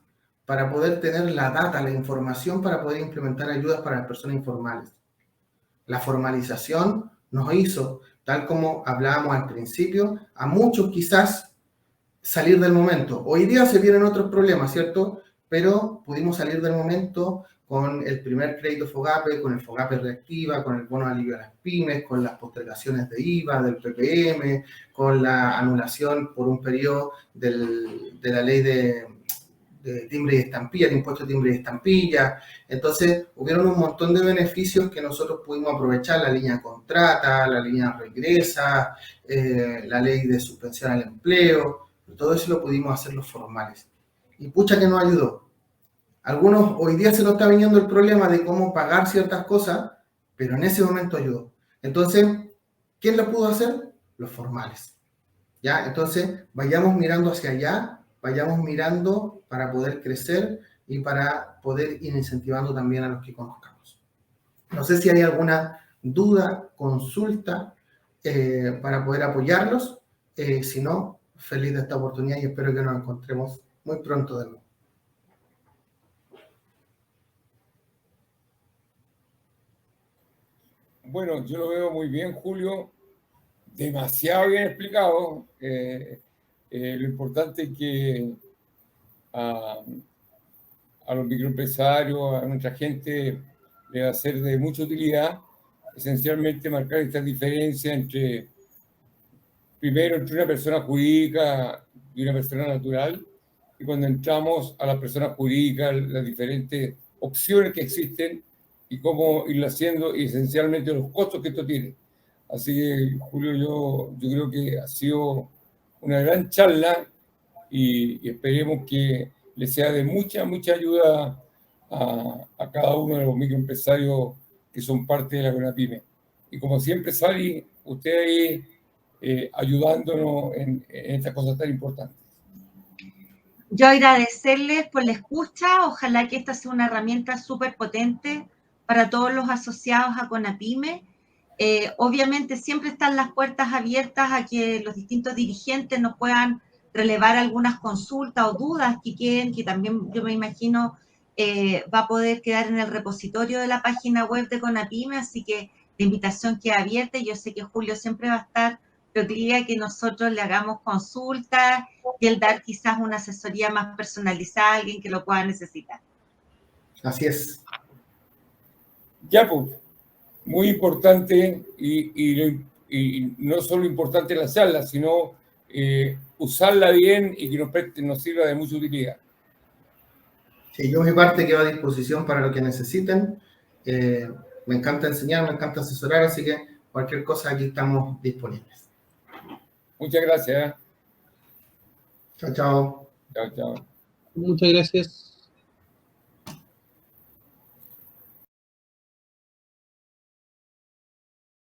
para poder tener la data, la información, para poder implementar ayudas para las personas informales. La formalización nos hizo, tal como hablábamos al principio, a muchos quizás salir del momento. Hoy día se vienen otros problemas, ¿cierto? Pero pudimos salir del momento con el primer crédito FOGAPE, con el FOGAPE Reactiva, con el bono de alivio a las pymes, con las postergaciones de IVA, del PPM, con la anulación por un periodo de la ley de timbre y estampilla, el impuesto de timbre y estampilla. Entonces, hubieron un montón de beneficios que nosotros pudimos aprovechar, la línea contrata, la línea regresa, la ley de suspensión al empleo, todo eso lo pudimos hacer los formales. Y pucha que nos ayudó. Algunos, hoy día se nos está viniendo el problema de cómo pagar ciertas cosas, pero en ese momento ayudó. Entonces, ¿quién lo pudo hacer? Los formales. ¿Ya? Entonces, vayamos mirando hacia allá, vayamos mirando para poder crecer y para poder ir incentivando también a los que conozcamos. No sé si hay alguna duda, consulta para poder apoyarlos. Si no, feliz de esta oportunidad y espero que nos encontremos muy pronto de nuevo. Bueno, yo lo veo muy bien, Julio, demasiado bien explicado. Lo importante es que a los microempresarios, a nuestra gente, le va a ser de mucha utilidad, esencialmente marcar esta diferencia primero, entre una persona jurídica y una persona natural, y cuando entramos a las personas jurídicas, las diferentes opciones que existen y cómo irlo haciendo y esencialmente los costos que esto tiene. Así que, Julio, yo creo que ha sido una gran charla y esperemos que le sea de mucha ayuda a cada uno de los microempresarios que son parte de la CONAPYME. Y como siempre, Sally, usted ahí ayudándonos en estas cosas tan importantes. Yo agradecerles por la escucha. Ojalá que esta sea una herramienta súper potente para todos los asociados a CONAPYME. Obviamente siempre están las puertas abiertas a que los distintos dirigentes nos puedan relevar algunas consultas o dudas que queden, que también yo me imagino va a poder quedar en el repositorio de la página web de CONAPYME, así que la invitación queda abierta y yo sé que Julio siempre va a estar proclive a que nosotros le hagamos consultas y el dar quizás una asesoría más personalizada a alguien que lo pueda necesitar. Así es. Ya, pues, muy importante y no solo importante la charla, sino usarla bien y que nos sirva de mucha utilidad. Sí, yo mi parte quedo a disposición para lo que necesiten. Me encanta enseñar, me encanta asesorar, así que cualquier cosa aquí estamos disponibles. Muchas gracias. Chao, chao. Chao, chao. Muchas gracias.